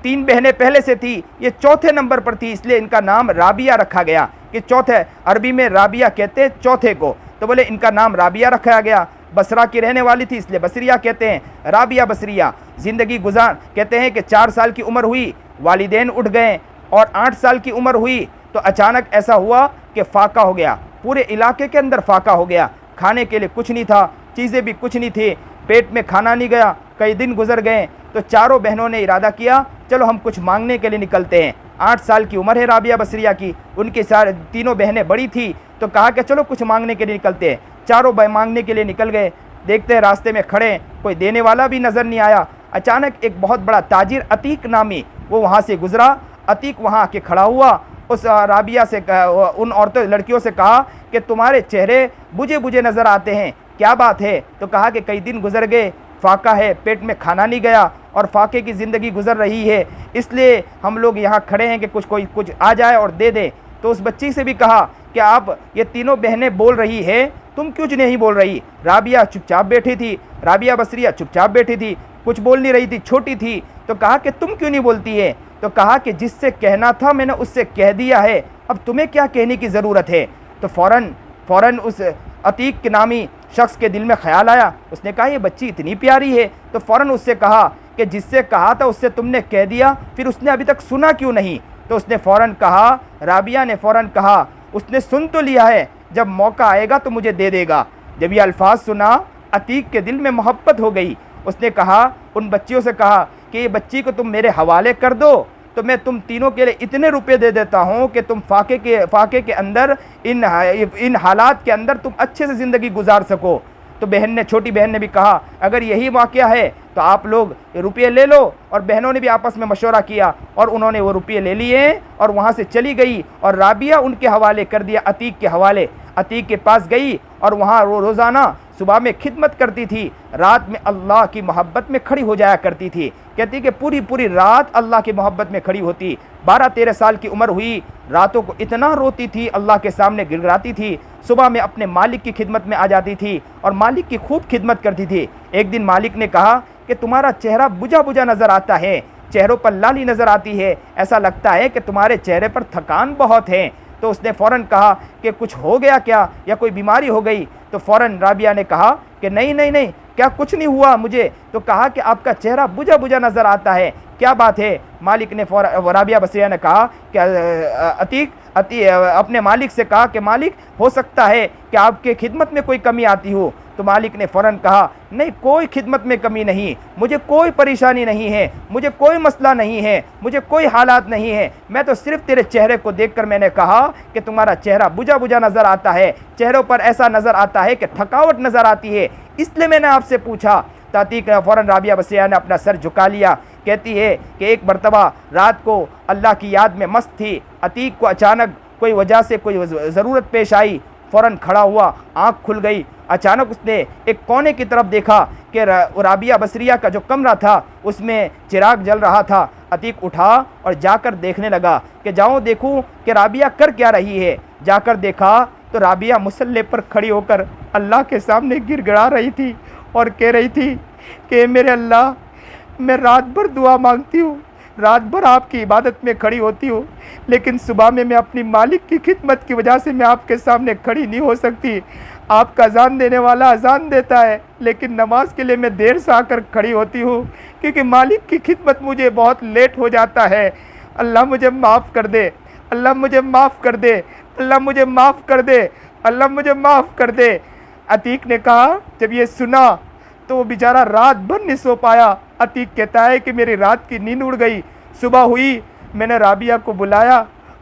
3 बहनें पहले से थी, ये चौथे नंबर पर थी, इसलिए इनका नाम राबिया रखा गया कि चौथे, अरबी में राबिया कहते हैं चौथे को, तो बोले इनका नाम राबिया रखा गया। बसरा की रहने वाली थी इसलिए बसरिया कहते हैं, राबिया बसरिया। ज़िंदगी गुजार, कहते हैं कि 4 साल की उम्र हुई, वालिदैन उठ गए, और 8 साल की उम्र हुई तो अचानक ऐसा हुआ कि फाका हो गया, पूरे इलाके के अंदर फाका हो गया। खाने के लिए कुछ नहीं था, चीज़ें भी कुछ नहीं थी, पेट में खाना नहीं गया, कई दिन गुजर गए। तो चारों बहनों ने इरादा किया चलो हम कुछ मांगने के लिए निकलते हैं। 8 साल की उम्र है राबिया बसरिया की, उनकी तीनों बहनें बड़ी थी, तो कहा कि चलो कुछ मांगने के लिए निकलते हैं। चारों मांगने के लिए निकल गए। देखते हैं रास्ते में खड़े, कोई देने वाला भी नज़र नहीं आया। अचानक एक बहुत बड़ा ताजिर अतीक नामी वो वहाँ से गुजरा। अतीक वहाँ आके खड़ा हुआ, उस राबिया से उन औरतों लड़कियों से कहा कि तुम्हारे चेहरे बुझे बुझे नज़र आते हैं, क्या बात है? तो कहा कि कई दिन गुजर गए, फाका है, पेट में खाना नहीं गया और फाके की ज़िंदगी गुजर रही है, इसलिए हम लोग यहाँ खड़े हैं कि कुछ आ जाए और दे दे। तो उस बच्ची से भी कहा कि आप ये तीनों बहनें बोल रही है, तुम क्यों नहीं बोल रही? राबिया चुपचाप बैठी थी, राबिया बसरिया चुपचाप बैठी थी, कुछ बोल नहीं रही थी, छोटी थी। तो कहा कि तुम क्यों नहीं बोलती है? तो कहा कि जिससे कहना था मैंने उससे कह दिया है, अब तुम्हें क्या कहने की ज़रूरत है? तो फ़ौरन उस अतीक के नामी शख्स के दिल में ख़्याल आया, उसने कहा ये बच्ची इतनी प्यारी है, तो फ़ौरन उससे कहा कि जिससे कहा था उससे तुमने कह दिया, फिर उसने अभी तक सुना क्यों नहीं? तो उसने फ़ौरन कहा, राबिया ने फ़ौरन कहा, उसने सुन तो लिया है, जब मौका आएगा तो मुझे दे देगा। जब ये अल्फाज सुना, अतीक के दिल में मोहब्बत हो गई। उसने कहा, उन बच्चियों से कहा कि ये बच्ची को तुम मेरे हवाले कर दो, तो मैं तुम तीनों के लिए इतने रुपए दे देता हूँ कि तुम फाके के अंदर इन हालात के अंदर तुम अच्छे से ज़िंदगी गुजार सको। तो छोटी बहन ने भी कहा, अगर यही वाक़या है तो आप लोग रुपये ले लो। और बहनों ने भी आपस में मशवरा किया और उन्होंने वो रुपये ले लिए और वहाँ से चली गई। और राबिया उनके हवाले कर दिया, अतीक के हवाले। अतीक के पास गई और वहाँ रोज़ाना सुबह में खिदमत करती थी, रात में अल्लाह की मोहब्बत में खड़ी हो जाया करती थी। कहती कि पूरी रात अल्लाह की मोहब्बत में खड़ी होती। 12-13 साल की उम्र हुई, रातों को इतना रोती थी, अल्लाह के सामने गिड़गिड़ाती थी। सुबह में अपने मालिक की खिदमत में आ जाती थी और मालिक की खूब खिदमत करती थी। एक दिन मालिक ने कहा कि तुम्हारा चेहरा बुझा बुझा नज़र आता है, चेहरों पर लाली नज़र आती है, ऐसा लगता है कि तुम्हारे चेहरे पर थकान बहुत है। तो उसने फ़ौरन कहा कि कुछ हो गया क्या, या कोई बीमारी हो गई? तो फ़ौरन राबिया ने कहा कि नहीं नहीं नहीं, क्या कुछ नहीं हुआ मुझे। तो कहा कि आपका चेहरा बुझा बुझा नज़र आता है, क्या बात है? मालिक ने राबिया बसरिया ने कहा कि अतीक अपने मालिक से कहा कि मालिक, हो सकता है कि आपके खिदमत में कोई कमी आती हो। तो मालिक ने फ़ौरन कहा नहीं, कोई खिदमत में कमी नहीं, मुझे कोई परेशानी नहीं है, मुझे कोई मसला नहीं है, मुझे कोई हालात नहीं है। मैं तो सिर्फ तेरे चेहरे को देखकर मैंने कहा कि तुम्हारा चेहरा बुझा बुझा नज़र आता है, चेहरों पर ऐसा नज़र आता है कि थकावट नज़र आती है, इसलिए मैंने आपसे पूछा। तो अतीक फ़ौरन राबिया बसरिया ने अपना सर झुका लिया। कहती है कि एक मरतबा रात को अल्लाह की याद में मस्त थी, अतीक को अचानक कोई वजह से कोई ज़रूरत पेश आई, फ़ौरन खड़ा हुआ, आँख खुल गई। अचानक उसने एक कोने की तरफ देखा कि राबिया बसरिया का जो कमरा था उसमें चिराग जल रहा था। अतीक उठा और जाकर देखने लगा कि जाऊँ देखूँ कि राबिया कर क्या रही है। जाकर देखा तो राबिया मुसल्ले पर खड़ी होकर अल्लाह के सामने गिड़गिड़ा रही थी और कह रही थी कि मेरे अल्लाह, मैं रात भर दुआ मांगती हूँ, रात भर आपकी इबादत में खड़ी होती हूँ, लेकिन सुबह में मैं अपनी मालिक की खिदमत की वजह से मैं आपके सामने खड़ी नहीं हो सकती। आपका अजान देने वाला अजान देता है, लेकिन नमाज के लिए मैं देर से आकर खड़ी होती हूँ, क्योंकि मालिक की खिदमत मुझे बहुत लेट हो जाता है। अल्लाह मुझे माफ़ कर दे, अल्लाह मुझे माफ़ कर दे, अल्लाह मुझे माफ़ कर दे, अल्लाह मुझे माफ़ कर दे। अतीक ने कहा, जब ये सुना तो वो बेचारा रात भर नहीं सो पाया। अतीक कहता है कि मेरी रात की नींद उड़ गई। सुबह हुई, मैंने राबिया को बुलाया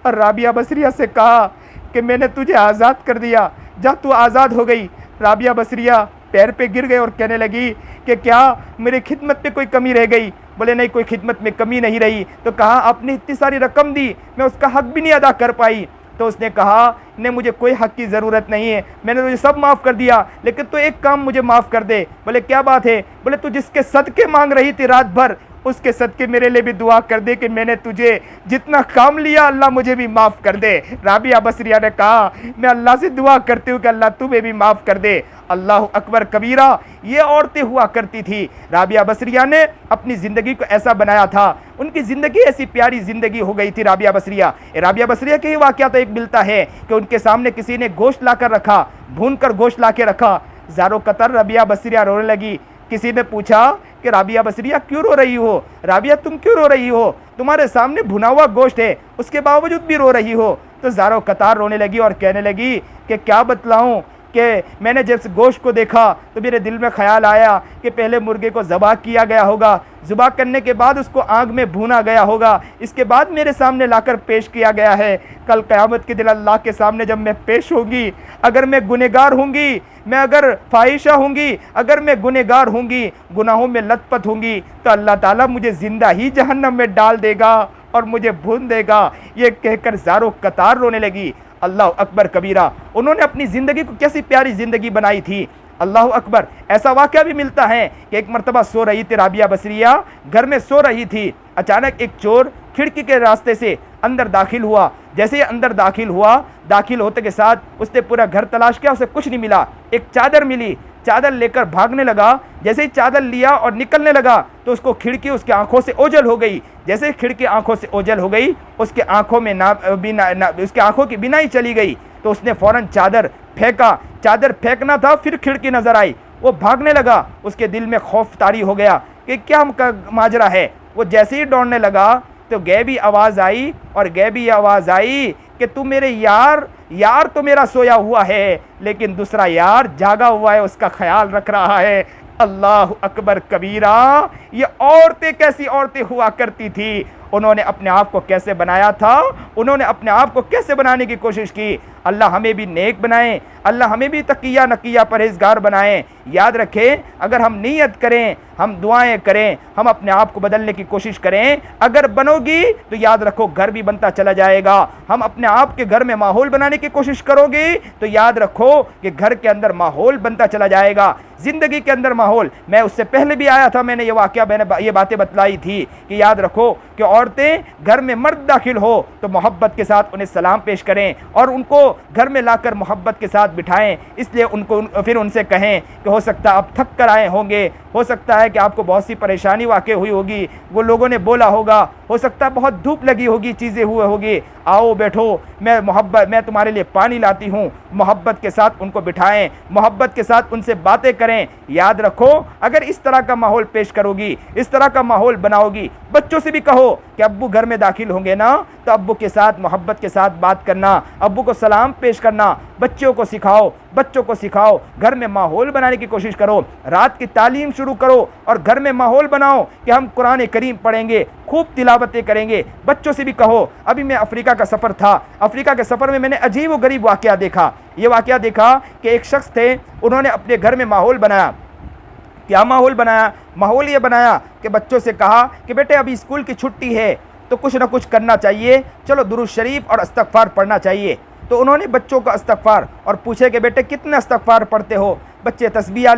और राबिया बसरिया से कहा कि मैंने तुझे आज़ाद कर दिया, जा तू आज़ाद हो गई। राबिया बसरिया पैर पे गिर गए और कहने लगी कि क्या मेरी खिदमत में कोई कमी रह गई? बोले नहीं, कोई खिदमत में कमी नहीं रही। तो कहा आपने इतनी सारी रकम दी, मैं उसका हक भी नहीं अदा कर पाई। तो उसने कहा नहीं, मुझे कोई हक की ज़रूरत नहीं है, मैंने तुझे सब माफ़ कर दिया, लेकिन तो एक काम मुझे माफ़ कर दे। बोले क्या बात है? बोले तू जिसके सदके मांग रही थी रात भर, उसके सदके मेरे लिए भी दुआ कर दे कि मैंने तुझे जितना काम लिया अल्लाह मुझे भी माफ़ कर दे। राबिया बसरिया ने कहा मैं अल्लाह से दुआ करती हूँ कि अल्लाह तुम्हें भी माफ़ कर दे। अल्लाह अकबर कबीरा। ये औरतें हुआ करती थी। राबिया बसरिया ने अपनी ज़िंदगी को ऐसा बनाया था, उनकी ज़िंदगी ऐसी प्यारी ज़िंदगी हो गई थी राबिया बसरिया। राबिया बसरिया के ही वाक़या तो एक मिलता है कि उनके सामने किसी ने गोश्त ला कर रखा, भून कर गोश्त ला के रखा। ज़ारो कतर राबिया बसरिया रोने लगी। किसी ने पूछा कि राबिया बसरिया क्यों रो रही हो? राबिया तुम क्यों रो रही हो? तुम्हारे सामने भुना हुआ गोश्त है, उसके बावजूद भी रो रही हो। तो ज़ारो कतार रोने लगी और कहने लगी कि क्या बतलाऊं कि मैंने जब गोश्त को देखा तो मेरे दिल में ख्याल आया कि पहले मुर्गे को ज़बा किया गया होगा, ज़बा करने के बाद उसको आग में भूना गया होगा, इसके बाद मेरे सामने लाकर पेश किया गया है। कल क़यामत के दिन अल्लाह के सामने जब मैं पेश होंगी, अगर मैं गुनहगार होंगी, मैं अगर फ़ाहिशा होंगी, अगर मैं गुनहगार होंगी, गुनाहों में लथपथ होंगी, तो अल्लाह ताला मुझे ज़िंदा ही जहन्नम में डाल देगा और मुझे भून देगा। ये कहकर ज़ारो कतार रोने लगी। अल्लाह अकबर कबीरा। उन्होंने अपनी ज़िंदगी को कैसी प्यारी ज़िंदगी बनाई थी। अल्लाह अकबर। ऐसा वाक़या भी मिलता है कि एक मरतबा सो रही थी राबिया बसरिया, घर में सो रही थी, अचानक एक चोर खिड़की के रास्ते से अंदर दाखिल हुआ। जैसे ही अंदर दाखिल हुआ, दाखिल होते के साथ उसने पूरा घर तलाश किया, उसे कुछ नहीं मिला। एक चादर मिली, चादर लेकर भागने लगा। जैसे ही चादर लिया और निकलने लगा तो उसको खिड़की उसकी आंखों से ओझल हो गई। जैसे ही खिड़की आंखों से ओझल हो गई, उसके आंखों में उसके आंखों की बिनाई चली गई। तो उसने फ़ौरन चादर फेंका। चादर फेंकना था, फिर खिड़की नज़र आई, वो भागने लगा। उसके दिल में खौफ तारी हो गया कि क्या माजरा है। वो जैसे ही दौड़ने लगा तो गैबी आवाज़ आई, और गैबी आवाज़ आई कि तू मेरे यार तो मेरा सोया हुआ है, लेकिन दूसरा यार जागा हुआ है, उसका ख्याल रख रहा है। अल्लाह अकबर कबीरा। ये औरतें कैसी औरतें हुआ करती थी, उन्होंने अपने आप को कैसे बनाया था, उन्होंने अपने आप को कैसे बनाने की कोशिश की। अल्लाह हमें भी नेक बनाएं, अल्लाह हमें भी तकिया नकिया परहेज़गार बनाएं। याद रखें, अगर हम नीयत करें, हम दुआएं करें, हम अपने आप को बदलने की कोशिश करें, अगर बनोगी तो याद रखो घर भी बनता चला जाएगा। हम अपने आप के घर में माहौल बनाने की कोशिश करोगे तो याद रखो कि घर के अंदर माहौल बनता चला जाएगा, ज़िंदगी के अंदर माहौल। मैं उससे पहले भी आया था, मैंने ये बातें बतलाई थी कि याद रखो कि औरतें घर में मर्द दाखिल हो तो मोहब्बत के साथ उन्हें सलाम पेश करें और उनको घर में लाकर मोहब्बत के साथ बिठाएं। इसलिए उनको फिर उनसे कहें कि हो सकता आप थक कर आए होंगे, हो सकता है कि आपको बहुत सी परेशानी वाक़ई हुई होगी, वो लोगों ने बोला होगा, हो सकता है बहुत धूप लगी होगी, चीज़ें हुए होगी, आओ बैठो, मैं तुम्हारे लिए पानी लाती हूँ। मोहब्बत के साथ उनको बिठाएं, मोहब्बत के साथ उनसे बातें करें। याद रखो, अगर इस तरह का माहौल पेश करोगी, इस तरह का माहौल बनाओगी, बच्चों से भी कहो कि अब्बू घर में दाखिल होंगे ना तो अब्बू के साथ मोहब्बत के साथ बात करना, अब्बू को सलाम पेश करना। बच्चों को सिखाओ, घर में माहौल बनाने की कोशिश करो, रात की तालीम शुरू करो और घर में माहौल बनाओ कि हम कुरान करीम पढ़ेंगे, खूब तिलावतें करेंगे। बच्चों से भी कहो। अभी मैं अफ्रीका का सफ़र था, अफ्रीका के सफ़र में मैंने अजीब व गरीब वाक़या देखा। ये वाक़या देखा कि एक शख्स थे, उन्होंने अपने घर में माहौल बनाया। क्या माहौल बनाया? माहौल ये बनाया कि बच्चों से कहा कि बेटे अभी स्कूल की छुट्टी है तो कुछ ना कुछ करना चाहिए, चलो दुरूद शरीफ और इस्तग़फ़ार पढ़ना चाहिए। तो उन्होंने बच्चों का इस्तग़फ़ार और पूछे कि बेटे कितने इस्तग़फ़ार पढ़ते हो? बच्चे तस्बीह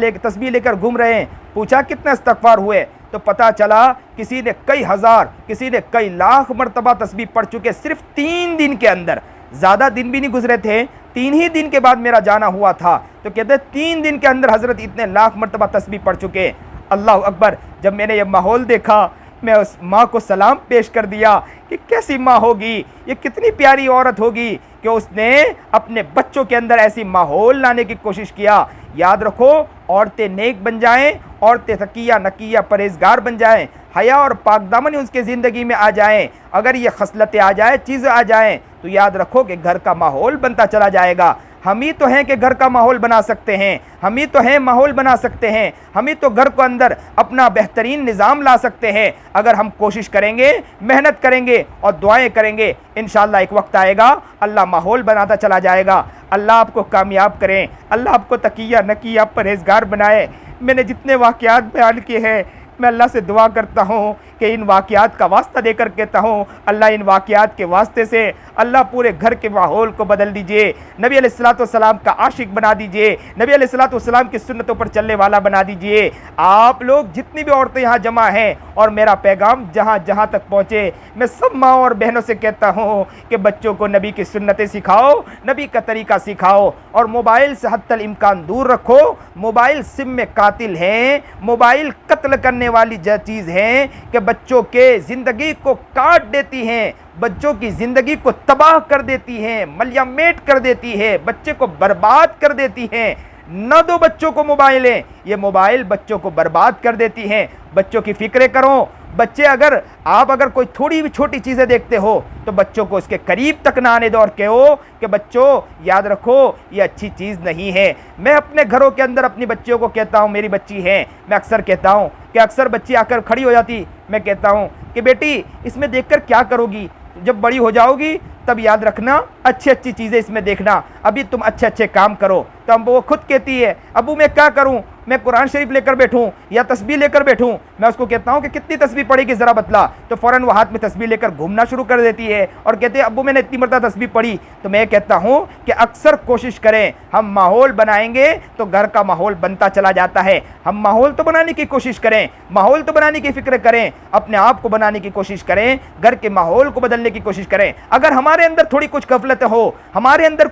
लेकर घूम रहे हैं। पूछा कितने इस्तग़फ़ार हुए? तो पता चला किसी ने कई हज़ार, किसी ने कई लाख मरतबा तस्बीह पढ़ चुके, सिर्फ 3 दिन के अंदर। ज़्यादा दिन भी नहीं गुजरे थे, 3 ही दिन के बाद मेरा जाना हुआ था। तो कहते 3 दिन के अंदर हज़रत इतने लाख मरतबा तस्बीह पढ़ चुके। अल्लाह अकबर। जब मैंने ये माहौल देखा, मैं उस माँ को सलाम पेश कर दिया कि कैसी माँ होगी, ये कितनी प्यारी औरत होगी कि उसने अपने बच्चों के अंदर ऐसी माहौल लाने की कोशिश किया। याद रखो, औरतें नेक बन जाएं, औरतें तकिया नकिया परहेजगार बन जाएं, हया और पाकदामनी उसके ज़िंदगी में आ जाएं। अगर ये खसलतें आ जाए, चीज़ें आ जाएं, तो याद रखो कि घर का माहौल बनता चला जाएगा। हम ही तो हैं कि घर का माहौल बना सकते हैं, हम ही तो हैं माहौल बना सकते हैं, हम ही तो घर को अंदर अपना बेहतरीन निज़ाम ला सकते हैं। अगर हम कोशिश करेंगे, मेहनत करेंगे और दुआएं करेंगे, इंशाअल्लाह एक वक्त आएगा अल्लाह माहौल बनाता चला जाएगा। अल्लाह आपको कामयाब करें, अल्लाह आपको तकिया नकिया परहेजगार बनाए। मैंने जितने वाक़यात बयान किए हैं, मैं अल्लाह से दुआ करता हूँ कि इन वाक़यात का वास्ता देकर कहता हूँ, अल्लाह इन वाक़यात के वास्ते से अल्लाह पूरे घर के माहौल को बदल दीजिए, नबी अलैहिस्सलाम का आशिक बना दीजिए, नबी अलैहिस्सलाम की सुन्नतों पर चलने वाला बना दीजिए। आप लोग जितनी भी औरतें यहाँ जमा हैं और मेरा पैगाम जहाँ जहाँ तक पहुँचे, मैं सब माँ और बहनों से कहता हूँ कि बच्चों को नबी की सुन्नतें सिखाओ, नबी का तरीका सिखाओ और मोबाइल से हत्तल इम्कान दूर रखो। मोबाइल सिम में कातिल है, मोबाइल कत्ल करने वाली चीज़ है कि बच्चों के ज़िंदगी को काट देती हैं, बच्चों की ज़िंदगी को तबाह कर देती हैं, मलियामेट कर देती है, बच्चे को बर्बाद कर देती हैं। न दो बच्चों को मोबाइलें, ये मोबाइल बच्चों को बर्बाद कर देती हैं। बच्चों की फ़िक्र करो। बच्चे अगर कोई थोड़ी भी छोटी चीज़ें देखते हो तो बच्चों को इसके करीब तक ना आने दो और कहो कि बच्चों याद रखो ये अच्छी चीज़ नहीं है। मैं अपने घरों के अंदर अपनी बच्चियों को कहता हूँ, मेरी बच्ची है, मैं अक्सर कहता हूँ कि अक्सर बच्ची आकर खड़ी हो जाती, मैं कहता हूँ कि बेटी इसमें देखकर क्या करोगी, जब बड़ी हो जाओगी तब याद रखना अच्छी अच्छी चीज़ें इसमें देखना, अभी तुम अच्छे अच्छे काम करो। तो अब वो खुद कहती है, अबू मैं क्या करूं, मैं कुरान शरीफ लेकर बैठूं या तस्बीह लेकर बैठूं। मैं उसको कहता हूं कि कितनी तस्बीह पढ़ेगी ज़रा बतला, तो फ़ौरन वो हाथ में तस्बीह लेकर घूमना शुरू कर देती है और कहते हैं अब्बू मैंने इतनी मरतबा तस्बीह पढ़ी। तो मैं कहता हूं कि अक्सर कोशिश करें, हम माहौल बनाएंगे तो घर का माहौल बनता चला जाता है। हम माहौल तो बनाने की कोशिश करें, माहौल तो बनाने की फ़िक्र करें, अपने आप को बनाने की कोशिश करें, घर के माहौल को बदलने की कोशिश करें। अगर हमारे अंदर थोड़ी कुछ गफलत हो, हमारे अंदर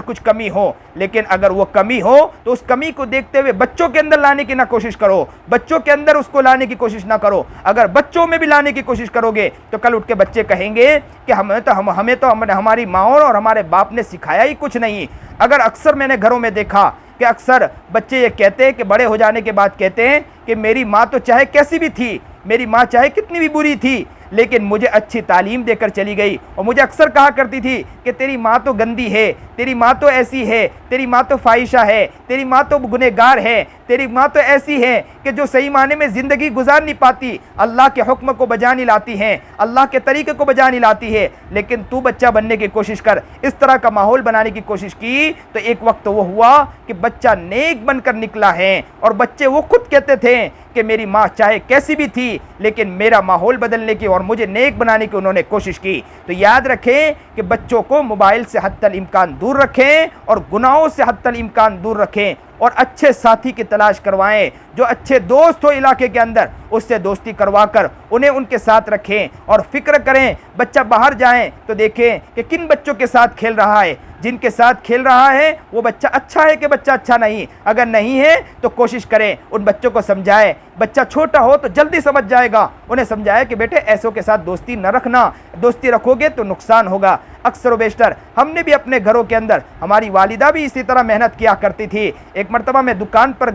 कुछ कमी हो, लेकिन अगर वो कमी हो तो उस कमी को देखते हुए बच्चों के अंदर लाने की ना कोशिश करो, बच्चों के अंदर उसको लाने की कोशिश ना करो। अगर बच्चों में भी लाने की कोशिश करोगे तो कल उठ के बच्चे कहेंगे कि हमारी माँ और हमारे बाप ने सिखाया ही कुछ नहीं। अगर अक्सर मैंने घरों में देखा कि अक्सर बच्चे ये कहते हैं कि बड़े हो जाने के बाद कहते हैं कि मेरी माँ तो चाहे कैसी भी थी, मेरी माँ चाहे कितनी भी बुरी थी, लेकिन मुझे अच्छी तालीम देकर चली गई। और मुझे अक्सर कहा करती थी कि तेरी माँ तो गंदी है, तेरी माँ तो ऐसी है, तेरी माँ तो फाहिशा है, तेरी माँ तो गुनहगार है, तेरी माँ तो ऐसी है कि जो सही माने में ज़िंदगी गुजार नहीं पाती, अल्लाह के हुक्म को बजा नहीं लाती है, अल्लाह के तरीके को बजा नहीं लाती है। लेकिन तू बच्चा बनने की कोशिश कर, इस तरह का माहौल बनाने की कोशिश की तो एक वक्त वो हुआ कि बच्चा नेक बनकर निकला है। और बच्चे वो खुद कहते थे कि मेरी माँ चाहे कैसी भी थी, लेकिन मेरा माहौल बदलने की और मुझे नेक बनाने की उन्होंने कोशिश की। तो याद रखें कि बच्चों को मोबाइल से हद्दल इम्कान दूर रखें और गुनाहों से हद्दल इम्कान दूर रखें और अच्छे साथी की तलाश करवाएं, जो अच्छे दोस्त हो इलाके के अंदर, उससे दोस्ती करवा कर उन्हें उनके साथ रखें और फिक्र करें। बच्चा बाहर जाएं तो देखें कि किन बच्चों के साथ खेल रहा है। जिनके साथ खेल रहा है वो बच्चा अच्छा है कि बच्चा अच्छा नहीं, अगर नहीं है तो कोशिश करें उन बच्चों को समझाएं। बच्चा छोटा हो तो जल्दी समझ जाएगा, उन्हें समझाएं कि बेटे ऐसों के साथ दोस्ती न रखना, दोस्ती रखोगे तो नुकसान होगा। अक्सर व बेशतर हमने भी अपने घरों के अंदर, हमारी वालिदा भी इसी तरह मेहनत किया करती थी। एक मरतबा मैं दुकान पर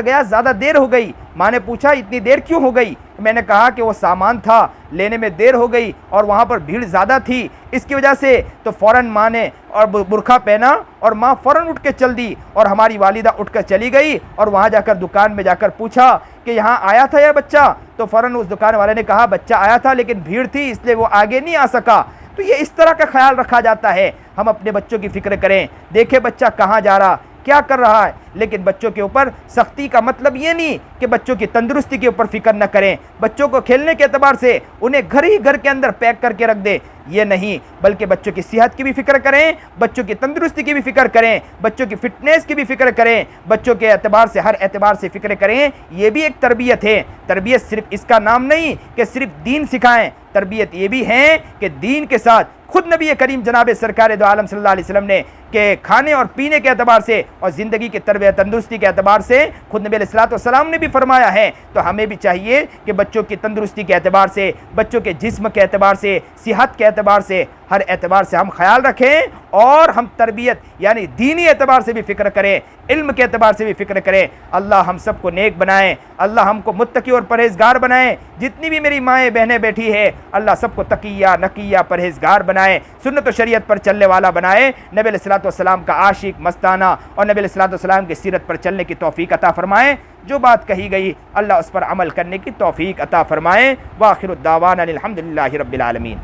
गया, ज़्यादा देर हो गई। माँ ने पूछा इतनी देर क्यों हो गई? मैंने कहा कि वो सामान था लेने में देर हो गई और वहाँ पर भीड़ ज़्यादा थी, इसकी वजह से। तो फ़ौरन माँ ने और बुरखा पहना और माँ फ़ौरन उठ के चल दी और हमारी वालिदा उठ कर चली गई और वहाँ जाकर दुकान में जाकर पूछा कि यहाँ आया था यह बच्चा? तो फ़ौरन उस दुकान वाले ने कहा बच्चा आया था लेकिन भीड़ थी इसलिए वो आगे नहीं आ सका। तो ये इस तरह का ख्याल रखा जाता है। हम अपने बच्चों की फ़िक्र करें, देखें बच्चा कहाँ जा रहा, क्या कर रहा है, लेकिन बच्चों के ऊपर सख्ती का मतलब ये नहीं कि बच्चों की तंदुरुस्ती के ऊपर फिक्र न करें। बच्चों को खेलने के एतबार से उन्हें घर के अंदर पैक करके रख दे, ये नहीं, बल्कि बच्चों की सेहत की भी फिक्र करें, बच्चों की तंदुरुस्ती की भी फिक्र करें, बच्चों की फिटनेस की भी फिक्र करें, बच्चों के एतबार से हर एतबार से फिक्र करें। ये भी एक तरबियत है। तरबियत सिर्फ इसका नाम नहीं कि सिर्फ दीन सिखाएं, तरबियत ये भी है कि दीन के साथ खुद नबी करीम जनाब सरकार दो आलम सल्लल्लाहु अलैहि वसल्लम ने कि खाने और पीने के एतबार से और ज़िंदगी की तरबियत तंदुरुस्ती के एतबार से खुद नबी अलैहिस्सलाम ने भी फरमाया है। तो हमें भी चाहिए कि बच्चों की तंदुरुस्ती के एतबार से, बच्चों के जिस्म के एतबार से, सेहत के एतबार से, हर एतबार से हम ख्याल रखें और हम तरबियत यानी दीनी एतबार से भी फ़िक्र करें, इल्म के एतबार से भी फ़िक्र करें। अल्लाह हम सबको नेक बनाएं, अल्लाह हमको मुत्तकी और परहेज़गार बनाएं। जितनी भी मेरी माएँ बहनें बैठी है, अल्लाह सबको तकिया नकिया परहेज़गार बनाएं, सुन्नत व शरीयत पर चलने वाला बनाएं, नबी अलैहिस्सलाम का आशिक मस्ताना और नबी अलैहिस्सलाम की सीरत पर चलने की तौफीक अता फरमाएं। जो बात कही गई अल्लाह उस पर अमल करने की तौफीक अता फरमाएं। व आखिरु दावाना अल्हम्दुलिल्लाहि रब्बिल आलमीन।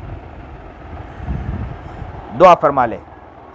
दुआ फरमा ले।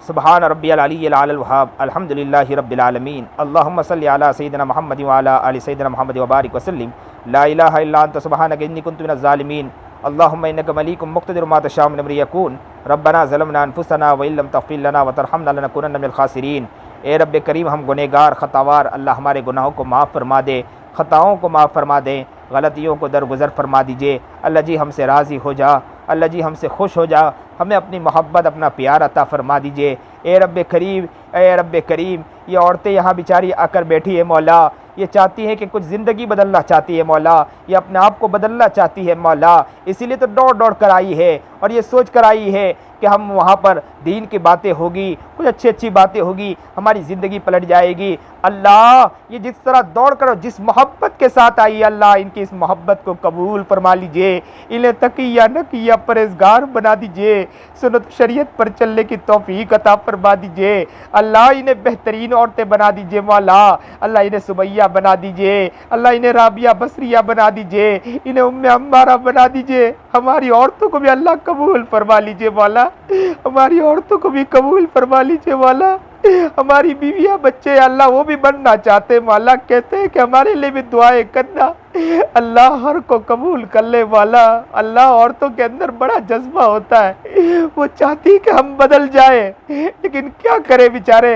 सुबहान रब्बियल अलिय्यिल आलल वहाब अल्हम्दुलिल्लाहि रब्बिल आलमीन। अल्लाहुम्मा सल्लि अला सय्यिदिना मुहम्मद व अला आलि सय्यिदिना मुहम्मद व बारिक वसल्लिम। ला इलाहा इल्ला अंत सुबहानका इन्नी कुन्तु मिनज़ ज़ालिमीन। अल्लाहुम्मा इन्नका मलीकुम मुक़्तदिरुम मा तशाअ मिन अम्रि यकून। रब्बना ज़लमना अनफुसना व इल्लम तग़फिर लना व तरहमना लनकुनन्ना मिनल ख़ासिरीन। ए रब्बे करीम, हम गुनहगार ख़तावार, अल्लाह हमारे गुनाहों को माफ़ फरमा दे, ख़ताओं को माफ़ फरमा दें, गलतियों को दरगुज़र फरमा दीजिए। अल्लाह जी हमसे राज़ी हो जा, अल्लाह जी हमसे खुश हो जा, हमें अपनी मोहब्बत अपना प्यार अता फरमा दीजिए। ए रब्बे करीम, ये औरतें यहाँ बेचारी आकर बैठी है मौला, ये चाहती हैं कि कुछ ज़िंदगी बदलना चाहती है मौला, ये अपने आप को बदलना चाहती है मौला, इसीलिए तो दौड़ कर आई है और ये सोच कर आई है कि हम वहाँ पर दीन की बातें होगी, कुछ अच्छी बातें होगी, हमारी ज़िंदगी पलट जाएगी। अल्लाह ये जिस तरह दौड़ कर जिस मोहब्बत के साथ आई, अल्लाह इनकी इस मोहब्बत को कबूल फरमा लीजिए, इन्हें तकिया नकिया परहेज़गार बना दीजिए, सुन्नत शरीयत पर चलने की तौफीक अता फरमा दीजिए। अल्लाह इन्हें बेहतरीन औरतें बना दीजिए मौला, अल्लाह इन्हें सुमैया बना दीजिए, अल्लाह इन्हें राबिया बसरिया बना दीजिए, इन्हें उम्मे अम्मारा बना दीजिए। हमारी औरतों को भी अल्लाह कबूल फरमा लीजिए मौला, हमारी औरतों को भी कबूल फरमा लीजिए मौला। हमारी बीवियाँ बच्चे अल्लाह वो भी बनना चाहते मौला, कहते हैं कि हमारे लिए भी दुआएं करना। अल्लाह हर को कबूल कर ले मौला। अल्लाह औरतों के अंदर बड़ा जज्बा होता है, वो चाहती कि हम बदल जाए, लेकिन क्या करे बेचारे,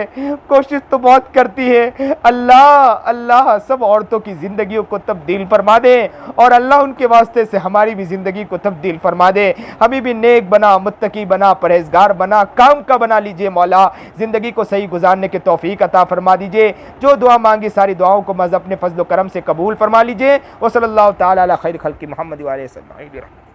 कोशिश तो बहुत करती है। अल्लाह सब औरतों की ज़िंदगियों को तब्दील फरमा दे और अल्लाह उनके वास्ते से हमारी भी ज़िंदगी को तब्दील फरमा दे। हमें भी नेक बना, मुत्तकी बना, परहेज़गार बना, काम का बना लीजिए मौला। ज़िंदगी को सही गुजारने की तौफीक अता फरमा दीजिए। जो दुआ मांगी सारी दुआओं को मज़ अपने फजल करम से कबूल फरमा लीजिए। वसल्लल्लाहु तआला अला खैर खल्क़ि मुहम्मद व आलिहि वसल्लम।